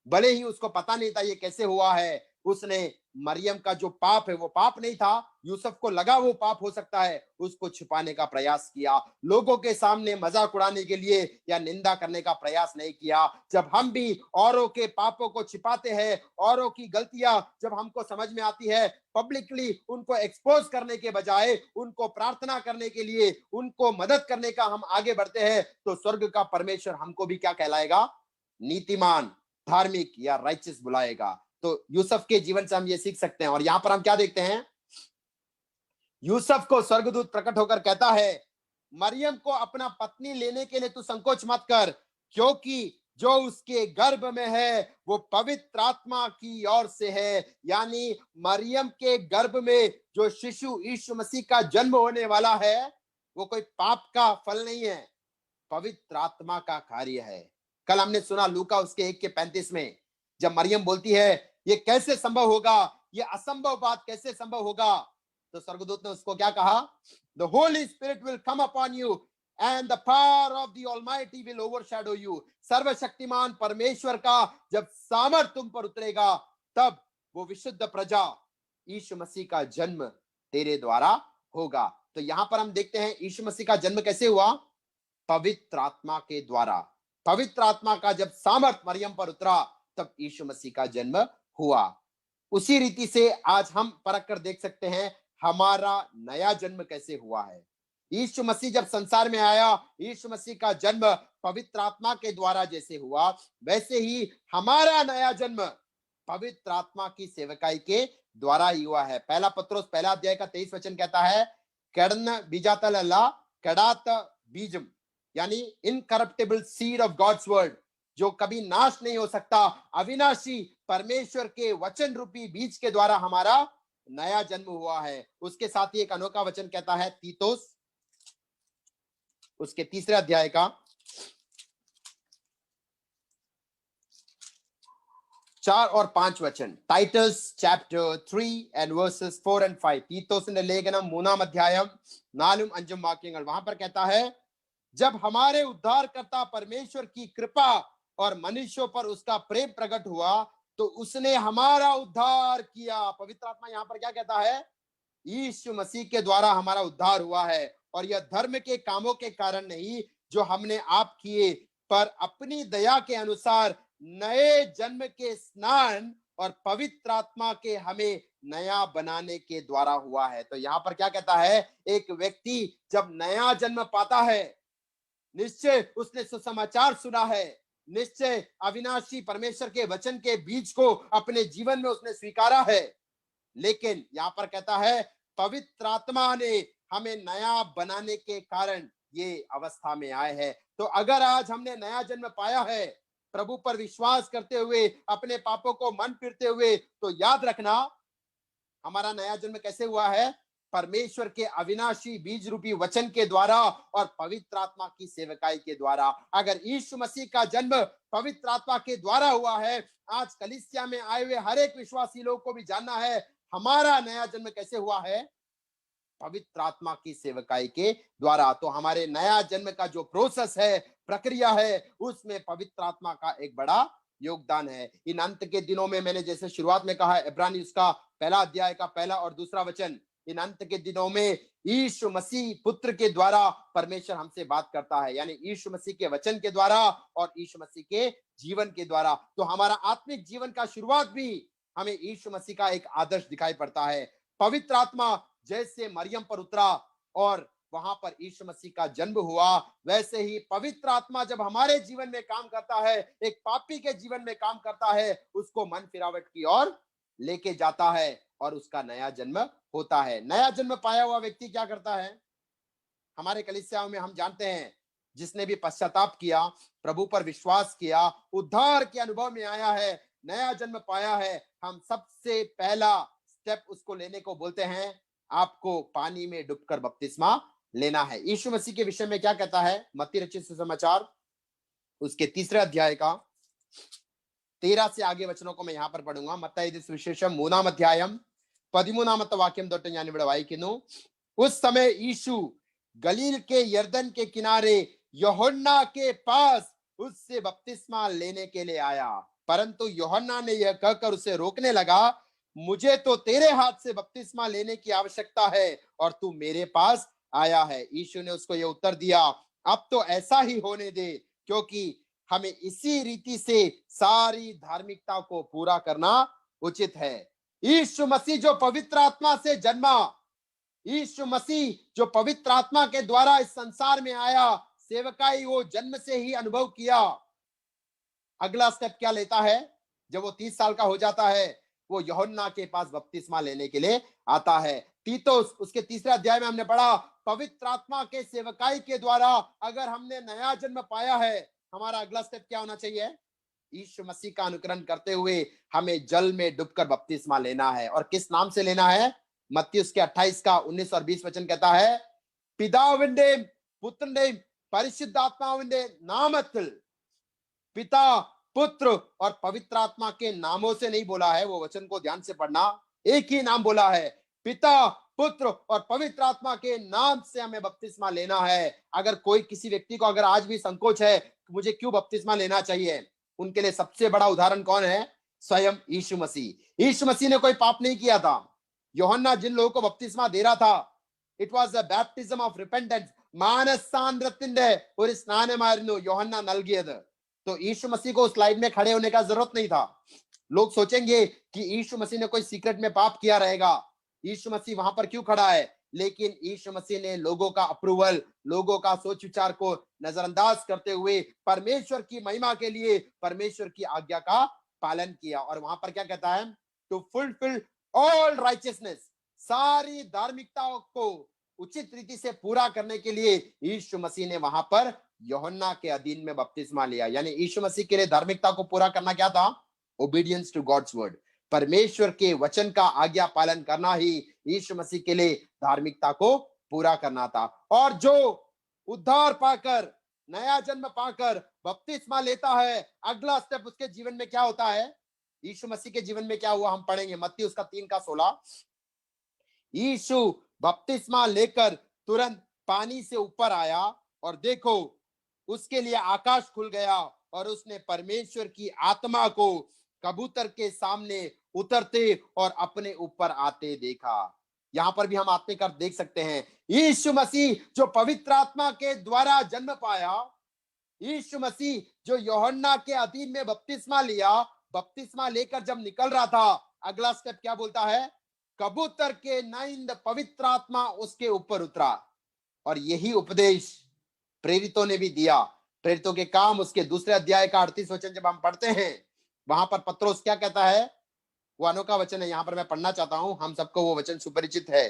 भले ही उसको पता नहीं था ये कैसे हुआ है, उसने मरियम का जो पाप है वो पाप नहीं था, यूसुफ को लगा वो पाप हो सकता है, उसको छुपाने का प्रयास किया, लोगों के सामने मजाक उड़ाने के लिए या निंदा करने का प्रयास नहीं किया। जब हम भी औरों के पापों को छिपाते हैं, औरों की गलतियां जब हमको समझ में आती है, पब्लिकली उनको एक्सपोज करने के बजाय उनको प्रार्थना करने के लिए, उनको मदद करने का हम आगे बढ़ते हैं, तो स्वर्ग का परमेश्वर हमको भी क्या कहलाएगा? नीतिमान, धार्मिक या राइचियस बुलाएगा। तो यूसुफ के जीवन से हम ये सीख सकते हैं। और यहां पर हम क्या देखते हैं? यूसुफ को स्वर्गदूत प्रकट होकर कहता है, मरियम को अपना पत्नी लेने के लिए तू संकोच मत कर, क्योंकि जो उसके गर्भ में है वो पवित्र आत्मा की ओर से है। यानी मरियम के गर्भ में जो शिशु यीशु मसीह का जन्म होने वाला है, वो कोई पाप का फल नहीं है, पवित्र आत्मा का कार्य है। कल हमने सुना लूका उसके 1:35 में, जब मरियम बोलती है ये कैसे संभव होगा, ये असंभव बात कैसे संभव होगा, तो स्वर्गदूत ने उसको क्या कहा? The Holi spirit will come upon you and the power of the almighty will overshadow you. सर्वशक्तिमान परमेश्वर का जब सामर्थ तुम पर उतरेगा, तब वो विशुद्ध प्रजा यीशु मसीह का जन्म तेरे द्वारा होगा। तो यहां पर हम देखते हैं यीशु मसीह का जन्म कैसे हुआ? पवित्र आत्मा के द्वारा। पवित्र आत्मा का जब सामर्थ मरियम पर उतरा, तब यीशु मसीह का जन्म हुआ। उसी रीति से आज हम परख कर देख सकते हैं हमारा नया जन्म कैसे हुआ है। यीशु मसीह जब संसार में आया, यीशु मसीह का जन्म पवित्र आत्मा के द्वारा जैसे हुआ, वैसे ही हमारा नया जन्म पवित्र आत्मा की सेवकाई के द्वारा ही हुआ है। पहला पत्रोस पहला अध्याय का 23 वचन कहता है, कड़न बीजातल अल्लाह कड़ात बीजम, यानी incorruptible seed of God's word, जो कभी नाश नहीं हो सकता, अविनाशी परमेश्वर के वचन रूपी बीज के द्वारा हमारा नया जन्म हुआ है। उसके साथ ही एक अनोखा वचन कहता है तीतोस उसके 3 अध्याय का 4 और 5 वचन, Titus chapter 3 and verses 4 and 5, തീത്തോസിന്റെ ലേഖനം 3 അധ്യായം 4 5 വാക്യങ്ങൾ। वहां पर कहता है, जब हमारे उद्धारकर्ता परमेश्वर की कृपा और मनुष्यों पर उसका प्रेम प्रकट हुआ, तो उसने हमारा उद्धार किया। पवित्र आत्मा यहां पर क्या कहता है? यीशु मसीह के द्वारा हमारा उद्धार हुआ है, और यह धर्म के कामों के कारण नहीं जो हमने आप किए, पर अपनी दया के अनुसार नए जन्म के स्नान और पवित्र आत्मा के हमें नया बनाने के द्वारा हुआ है। तो यहां पर क्या कहता है? एक व्यक्ति जब नया जन्म पाता है, निश्चय उसने सुसमाचार सुना है, निश्चय अविनाशी परमेश्वर के वचन के बीज को अपने जीवन में उसने स्वीकारा है, लेकिन यहां पर कहता है पवित्र आत्मा ने हमें नया बनाने के कारण ये अवस्था में आए हैं। तो अगर आज हमने नया जन्म पाया है, प्रभु पर विश्वास करते हुए, अपने पापों को मन फिरते हुए, तो याद रखना हमारा नया जन्म कैसे हुआ है? परमेश्वर के अविनाशी बीज रूपी वचन के द्वारा और पवित्र आत्मा की सेवकाई के द्वारा। अगर यीशु मसीह का जन्म पवित्र आत्मा के द्वारा हुआ है, आज कलीसिया में आए हुए हर एक विश्वासी लोग को भी जानना है हमारा नया जन्म कैसे हुआ है? पवित्र आत्मा की सेवकाई के द्वारा। तो हमारे नया जन्म का जो प्रोसेस है, प्रक्रिया है, उसमें पवित्र आत्मा का एक बड़ा योगदान है। इन अंत के दिनों में मैंने जैसे शुरुआत में कहा, इब्रानी उसका 1 अध्याय का 1 और 2 वचन, इन अंत के दिनों में यीशु मसीह पुत्र के द्वारा परमेश्वर हमसे बात करता है, यानी यीशु मसीह के वचन के द्वारा और यीशु मसीह के जीवन के द्वारा। तो हमारा आत्मिक जीवन का शुरुआत भी हमें यीशु मसीह का एक आदर्श दिखाई पड़ता है। पवित्र आत्मा जैसे मरियम पर उतरा और वहां पर यीशु मसीह का जन्म हुआ, वैसे ही पवित्र आत्मा जब हमारे जीवन में काम करता है, एक पापी के जीवन में काम करता है, उसको मन फिरावट की ओर लेके जाता है और उसका नया जन्म होता है। नया जन्म पाया हुआ व्यक्ति क्या करता है? हमारे कलीसियाओं में हम जानते हैं, जिसने भी पश्चाताप किया, प्रभु पर विश्वास किया, उद्धार के अनुभव में आया है, नया जन्म पाया है, हम सबसे पहला स्टेप उसको लेने को बोलते हैं, आपको पानी में डूबकर बपतिस्मा लेना है। यीशु मसीह के विषय में क्या कहता है? मत्ती रचित सुसमाचार उसके 3 अध्याय का 13 से आगे वचनों को मैं यहां पर पढ़ूंगा। मत्ती सुविशेषम 3 अध्याയം 13 വാക്യം തൊട്ട് ഞാൻ ഇവിടെ വായിക്കുന്നു। उस समय यीशु गलील के यरदन के किनारे यूहन्ना के पास उससे बपतिस्मा लेने के लिए आया। परंतु यूहन्ना ने यह कहकर उसे रोकने लगा, मुझे तो तेरे हाथ से बपतिस्मा लेने की आवश्यकता है और तू मेरे पास आया है। यीशु ने उसको यह उत्तर दिया, अब तो ऐसा ही होने दे, क्योंकि हमें इसी रीति से सारी धार्मिकता को पूरा करना उचित है। यीशु मसीह जो पवित्र आत्मा से जन्मा, यीशु मसीह जो पवित्र आत्मा के द्वारा इस संसार में आया, सेवकाई वो जन्म से ही अनुभव किया। अगला स्टेप क्या लेता है? जब वो 30 साल का हो जाता है, वो यूहन्ना के पास बपतिस्मा लेने के लिए आता है। तीतुस उसके तीसरे अध्याय में हमने पढ़ा, पवित्र आत्मा के सेवकाई के द्वारा अगर हमने नया जन्म पाया है, हमारा अगला स्टेप क्या होना चाहिए? यीशु मसीह का अनुकरण करते हुए हमें जल में डूबकर बपतिस्मा लेना है। और किस नाम से लेना है? मत्ती उसके 28 का 19 और 20 वचन कहता है, പിതാവിന്റെയും പുത്രന്റെയും പരിശുദ്ധാത്മാവിന്റെ നാമത്തിൽ, पिता, पुत्र और पवित्र आत्मा के नामों से नहीं बोला है, वो वचन को ध्यान से पढ़ना, एक ही नाम बोला है, पिता, पुत्र और पवित्र आत्मा के नाम से हमें बपतिस्मा लेना है। अगर कोई किसी व्यक्ति को अगर आज भी संकोच है मुझे क्यों बपतिस्मा लेना चाहिए, उनके लिए सबसे बड़ा उदाहरण कौन है? स्वयं यीशु मसीह। यीशु मसीह ने कोई पाप नहीं किया था। യോഹന്ന जिन लोगों को बपतिस्मा दे रहा था, it was a baptism of repentance, മാനസാന്തരത്തിന്റെ ഒരു സ്നാനമായിരുന്നു യോഹന്ന നൽകിയത്। तो यीशु मसीह को उस लाइन में खड़े होने का जरूरत नहीं था। लोग सोचेंगे कि यीशु मसीह ने कोई सीक्रेट में पाप किया रहेगा, यीशु मसीह वहां पर क्यों खड़ा है? लेकिन यीशु मसीह ने लोगों का अप्रूवल, लोगों का सोच विचार को नजरअंदाज करते हुए परमेश्वर की महिमा के लिए परमेश्वर की आज्ञा का पालन किया। और वहां पर क्या कहता है? टू फुलफिल ऑल राइचियसनेस, सारी धार्मिकताओं को उचित रीति से पूरा करने के लिए यीशु मसीह ने वहां पर यूहन्ना के अधीन में बपतिस्मा लिया। यानी यीशु मसीह के लिए धार्मिकता को पूरा करना क्या था? ओबीडियंस टू गॉड्स वर्ड, परमेश्वर के वचन का आज्ञा पालन करना ही यीशु मसीह के लिए धार्मिकता को पूरा करना था। और जो उद्धार पाकर, नया जन्म पाकर बपतिस्मा लेता है, अगला स्टेप उसके जीवन में क्या होता है? यीशु मसीह के जीवन में क्या हुआ हम पढ़ेंगे, मत्ती उसका 3 का 16। यीशु बपतिस्मा लेकर तुरंत पानी से ऊपर आया और देखो उसके लिए आकाश खुल गया और उसने परमेश्वर की आत्मा को कबूतर के सामने उतरते और अपने ऊपर आते देखा। यहां पर भी हम आत्मिक अर्थ देख सकते हैं। यीशु मसीह जो पवित्र आत्मा के द्वारा जन्म पाया, यीशु मसीह जो यूहन्ना के अधीन में बपतिस्मा लिया, बपतिस्मा लेकर जब निकल रहा था, अगला स्टेप क्या बोलता है? कबूतर के नाइंद पवित्र आत्मा उसके ऊपर उतरा। और यही उपदेश प्रेरितों ने भी दिया। प्रेरितों के काम उसके दूसरे अध्याय का 38 वचन जब हम पढ़ते हैं, वहां पर पत्रोस क्या कहता है? वो अनोखा वचन है, यहां पर मैं पढ़ना चाहता हूं, हम सबको वो वचन सुपरिचित है।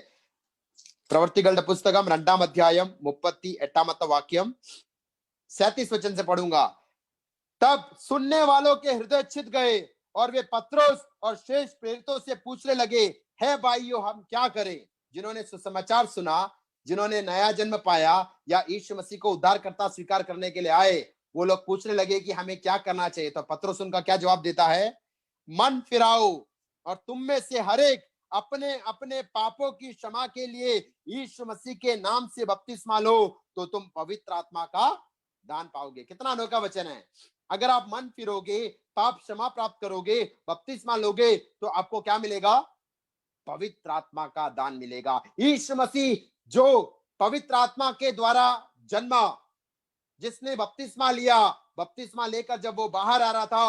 प्रवर्तिകളുടെ പുസ്തകം 2-ാം അധ്യായം 38-ാമത്തെ വാക്യം 37 वचन से पढ़ूंगा। तब सुनने वालों के हृदय छिद गए और वे पत्रोस और शेष प्रेरितों से पूछने लगे, है भाइयों हम क्या करें? जिन्होंने सुसमाचार सुना, जिन्होंने नया जन्म पाया या यीशु मसीह को उद्धारकर्ता स्वीकार करने के लिए आए, वो लोग पूछने लगे कि हमें क्या करना चाहिए। तो पत्रोस उनका क्या जवाब देता है? मन फिराओ और तुम में से हर एक अपने अपने पापों की क्षमा के लिए यीशु मसीह के नाम से बपतिस्मा लो, तो तुम पवित्र आत्मा का दान पाओगे। कितना अनोखा वचन है। अगर आप मन फिरोगे, पाप क्षमा प्राप्त करोगे, बपतिस्मा लोगे, तो आपको क्या मिलेगा? पवित्र आत्मा का दान मिलेगा। यीशु मसीह जो पवित्र आत्मा के द्वारा जन्मा, जिसने बपतिस्मा लिया, बपतिस्मा लेकर जब वो बाहर आ रहा था,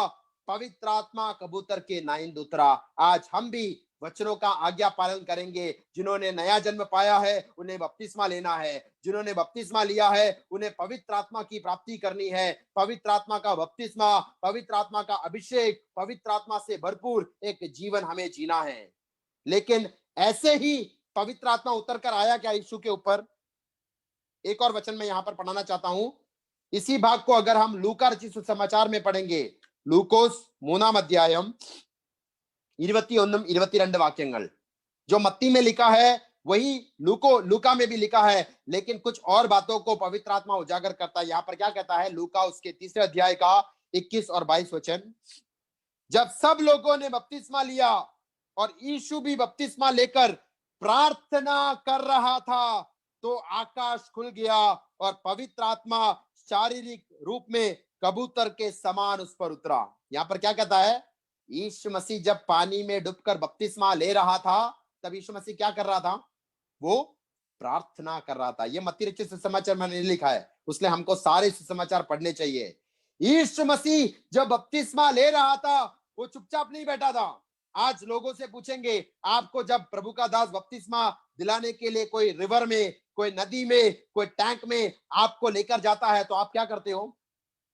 पवित्र आत्मा कबूतर के नाइंद उतरा। आज हम भी वचनों का आज्ञा पालन करेंगे। जिन्होंने नया जन्म पाया है उन्हें बपतिस्मा लेना है, जिन्होंने बपतिस्मा लिया है उन्हें पवित्र आत्मा की प्राप्ति करनी है। पवित्र आत्मा का बपतिस्मा, पवित्र आत्मा का अभिषेक, पवित्र आत्मा से भरपूर एक जीवन हमें जीना है। लेकिन ऐसे ही पवित्र आत्मा उतर कर आया क्या यीशु के ऊपर? एक और वचन मैं यहां पर पढ़ाना चाहता हूं। इसी भाग को अगर हम लूका रचित सुसमाचार में पढ़ेंगे, ലൂക്കോസ് 3-ാം അധ്യായം 21-22 वाक्यങ്ങൾ, जो मत्ती में लिखा है वही लूका में भी लिखा है, लेकिन कुछ और बातों को पवित्र आत्मा उजागर करता है। यहां पर क्या कहता है? लूका उसके 3 अध्याय का 21 और 22 वचन, जब सब लोगों ने बपतिस्मा लिया और यीशु भी बपतिस्मा लेकर प्रार्थना कर रहा था, तो आकाश खुल गया और पवित्र आत्मा शारीरिक रूप में कबूतर के समान उस पर उतरा। यहां पर क्या कहता है, यीशु मसीह जब पानी में डूबकर बपतिस्मा ले रहा था, तब यीशु मसीह क्या कर रहा था, वो प्रार्थना कर रहा था। ये मत्ती रचित सुसमाचार में नहीं लिखा है, उसलिए हमको सारे सुसमाचार पढ़ने चाहिए। यीशु मसीह जब बपतिस्मा ले रहा था, वो चुपचाप नहीं बैठा था। आज लोगों से पूछेंगे, आपको जब प्रभु का दास बपतिस्मा दिलाने के लिए कोई रिवर में, कोई नदी में, कोई टैंक में आपको लेकर जाता है, तो आप क्या करते हो?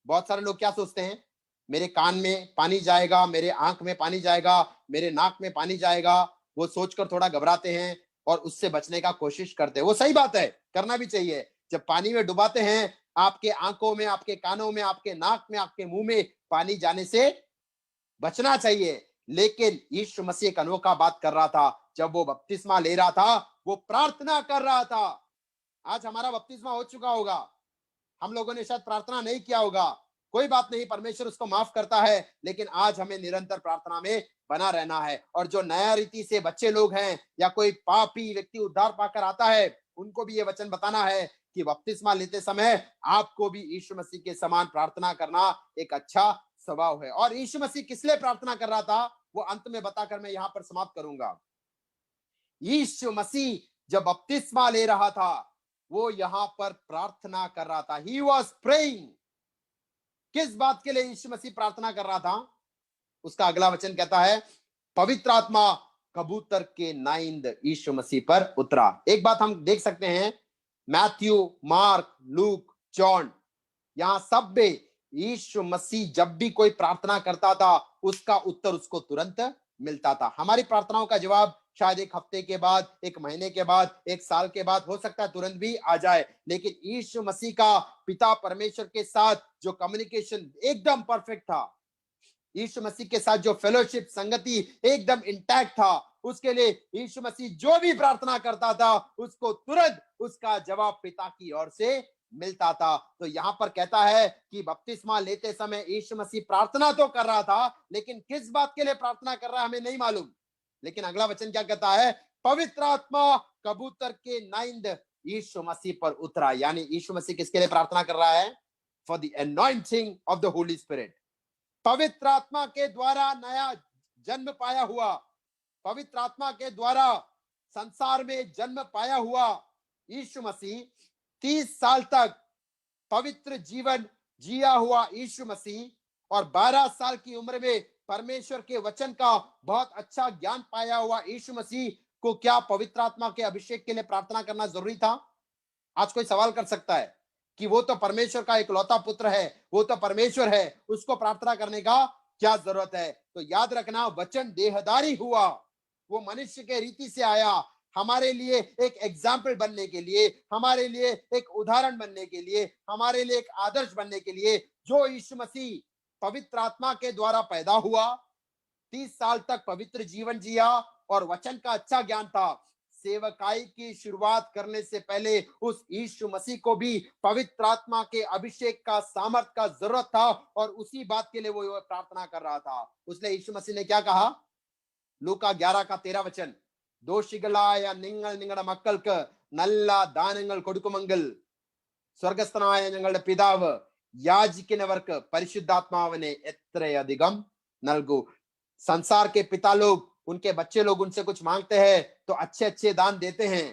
बहुत सारे लोग क्या सोचते हैं, मेरे कान में पानी जाएगा, मेरे आंख में पानी जाएगा, मेरे नाक में पानी जाएगा। वो सोचकर थोड़ा घबराते हैं और उससे बचने का कोशिश करते हैं। वो सही बात है, करना भी चाहिए। जब पानी में डुबाते हैं, आपके आंखों में, आपके कानों में, आपके नाक में, आपके मुंह में पानी जाने से बचना चाहिए। लेकिन यीशु मसीह एक अनोखा बात कर रहा था। जब वो बपतिस्मा ले रहा था, वो प्रार्थना कर रहा था। आज हमारा बपतिस्मा हो चुका होगा, हम लोगों ने शायद प्रार्थना नहीं किया होगा, कोई बात नहीं, परमेश्वर उसको माफ करता है। लेकिन आज हमें निरंतर प्रार्थना में बना रहना है। और जो नया रीति से बच्चे लोग हैं, या कोई पापी व्यक्ति उद्धार पाकर आता है, उनको भी ये वचन बताना है कि बपतिस्मा लेते समय आपको भी यीशु मसीह के समान प्रार्थना करना एक अच्छा स्वभाव है। और यीशु मसीह किस लिए प्रार्थना कर रहा था, वो अंत में बताकर मैं यहां पर समाप्त करूंगा। यीशु मसीह जब बपतिस्मा ले रहा था, वो यहां पर प्रार्थना कर रहा था। He was praying. किस बात के लिए यीशु मसीह प्रार्थना कर रहा था? उसका अगला वचन कहता है, पवित्र आत्मा कबूतर के नाइंद यीशु मसीह पर उतरा। एक बात हम देख सकते हैं, मैथ्यू, मार्क, लूक, जॉन, यहां सब में यीशु मसीह जब भी कोई प्रार्थना करता था, उसका उत्तर उसको तुरंत मिलता था। हमारी प्रार्थनाओं का जवाब शायद एक हफ्ते के बाद, एक महीने के बाद, एक साल के बाद, हो सकता है तुरंत भी आ जाए। लेकिन यीशु मसीह का पिता परमेश्वर के साथ जो कम्युनिकेशन एकदम परफेक्ट था, यीशु मसीह के साथ जो फेलोशिप, संगति एकदम इंटैक्ट था, उसके लिए यीशु मसीह जो भी प्रार्थना करता था, उसको तुरंत उसका जवाब पिता की ओर से मिलता था। तो यहां पर कहता है कि बपतिस्मा लेते समय यीशु मसीह प्रार्थना तो कर रहा था, लेकिन किस बात के लिए प्रार्थना कर रहा है हमें नहीं मालूम। लेकिन अगला वचन क्या कहता है, पवित्र आत्मा कबूतर के नाइंद यीशु मसीह पर उतरा। यानी यीशु मसीह किसके लिए प्रार्थना कर रहा है? For the anointing of the Holi spirit. पवित्र आत्मा के द्वारा नया जन्म पाया हुआ, पवित्र आत्मा के द्वारा संसार में जन्म पाया हुआ यीशु मसीह, 30 साल तक पवित्र जीवन जिया हुआ यीशु मसीह, और 12 साल की उम्र में परमेश्वर के वचन का बहुत अच्छा ज्ञान पाया हुआ यीशु मसीह को क्या पवित्र आत्मा के अभिषेक के लिए प्रार्थना करना जरूरी था? आज कोई सवाल कर सकता है कि वो तो परमेश्वर का इकलौता पुत्र है, वो तो परमेश्वर है, उसको प्रार्थना करने का क्या जरूरत है? तो याद रखना, वचन देहधारी हुआ, वो मनुष्य के रीति से आया, हमारे लिए एक एग्जाम्पल बनने के लिए, हमारे लिए एक उदाहरण बनने के लिए, हमारे लिए एक आदर्श बनने के लिए। जो यीशु मसीह पवित्र आत्मा के द्वारा पैदा हुआ, 30 साल तक पवित्र जीवन जिया और वचन का अच्छा ज्ञान था, सेवकाई की शुरुआत करने से पहले उस यीशु मसीह को भी पवित्र आत्मा के अभिषेक का, सामर्थ का जरूरत था, और उसी बात के लिए वो प्रार्थना कर रहा था। उसने यीशु मसीह ने क्या कहा? लूका 11 का 13 वचन, ദോഷികളായ നിങ്ങൾ നിങ്ങളുടെ മക്കൾക്ക് നല്ല ദാനങ്ങൾ കൊടുക്കുമെങ്കിൽ സ്വർഗസ്ഥനായ ഞങ്ങളുടെ പിതാവ് യാചിക്കുന്നവർക്ക് പരിശുദ്ധാത്മാവിനെ എത്രയധികം നൽകൂ। संसार के पिता लोग, उनके बच्चे लोग उनसे कुछ मांगते हैं तो अच्छे अच्छे दान देते हैं,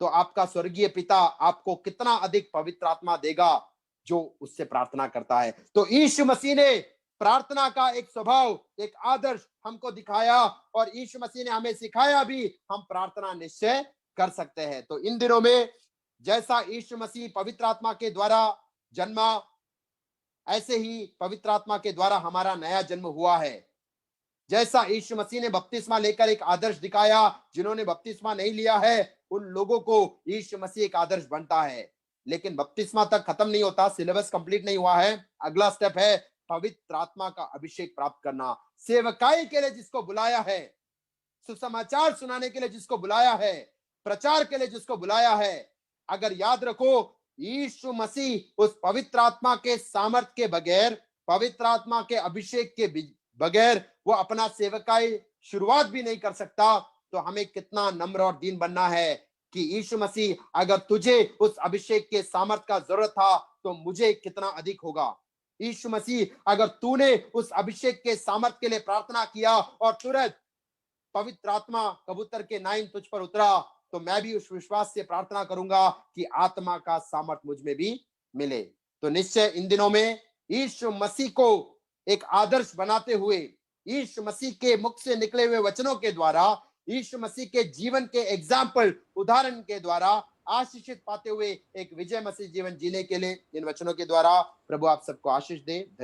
तो आपका स्वर्गीय पिता आपको कितना अधिक पवित्र आत्मा देगा जो उससे प्रार्थना करता है। तो यीशु मसीह ने प्रार्थना का एक स्वभाव, एक आदर्श हमको दिखाया, और यीशु मसीह ने हमें सिखाया भी, हम प्रार्थना निश्चय कर सकते हैं। तो इन दिनों में जैसा यीशु मसीह पवित्र आत्मा के द्वारा जन्मा, ऐसे ही पवित्र आत्मा के द्वारा हमारा नया जन्म हुआ है। जैसा यीशु मसीह ने बपतिस्मा लेकर एक आदर्श दिखाया, जिन्होंने बपतिस्मा नहीं लिया है उन लोगों को यीशु मसीह एक आदर्श बनता है। लेकिन बपतिस्मा तक खत्म नहीं होता, सिलेबस कंप्लीट नहीं हुआ है। अगला स्टेप है पवित्र आत्मा का अभिषेक प्राप्त करना। सेवकाई के लिए जिसको बुलाया है, सुसमाचार सुनाने के लिए जिसको बुलाया है, प्रचार के लिए जिसको बुलाया है, अगर याद रखो, यीशु मसीह उस पवित्र आत्मा के सामर्थ के बगैर, पवित्र आत्मा के अभिषेक के बगैर वो अपना सेवकाई शुरुआत भी नहीं कर सकता। तो हमें कितना नम्र और दीन बनना है कि यीशु मसीह, अगर तुझे उस अभिषेक के सामर्थ का जरूरत था, तो मुझे कितना अधिक होगा। यीशु मसीह, अगर तूने उस अभिषेक के सामर्थ के लिए प्रार्थना किया और तुरंत पवित्र आत्मा कबूतर के नाइन तुझ पर उतरा, तो मैं भी उस विश्वास से प्रार्थना करूंगा कि आत्मा का सामर्थ मुझ में भी मिले। तो निश्चय इन दिनों में यीशु मसीह को एक आदर्श बनाते हुए, यीशु मसीह के मुख से निकले हुए वचनों के द्वारा, यीशु मसीह के जीवन के एग्जाम्पल, उदाहरण के द्वारा आशीषित पाते हुए एक विजय मसीह जीवन जीने के लिए इन वचनों के द्वारा प्रभु आप सबको आशीष दे।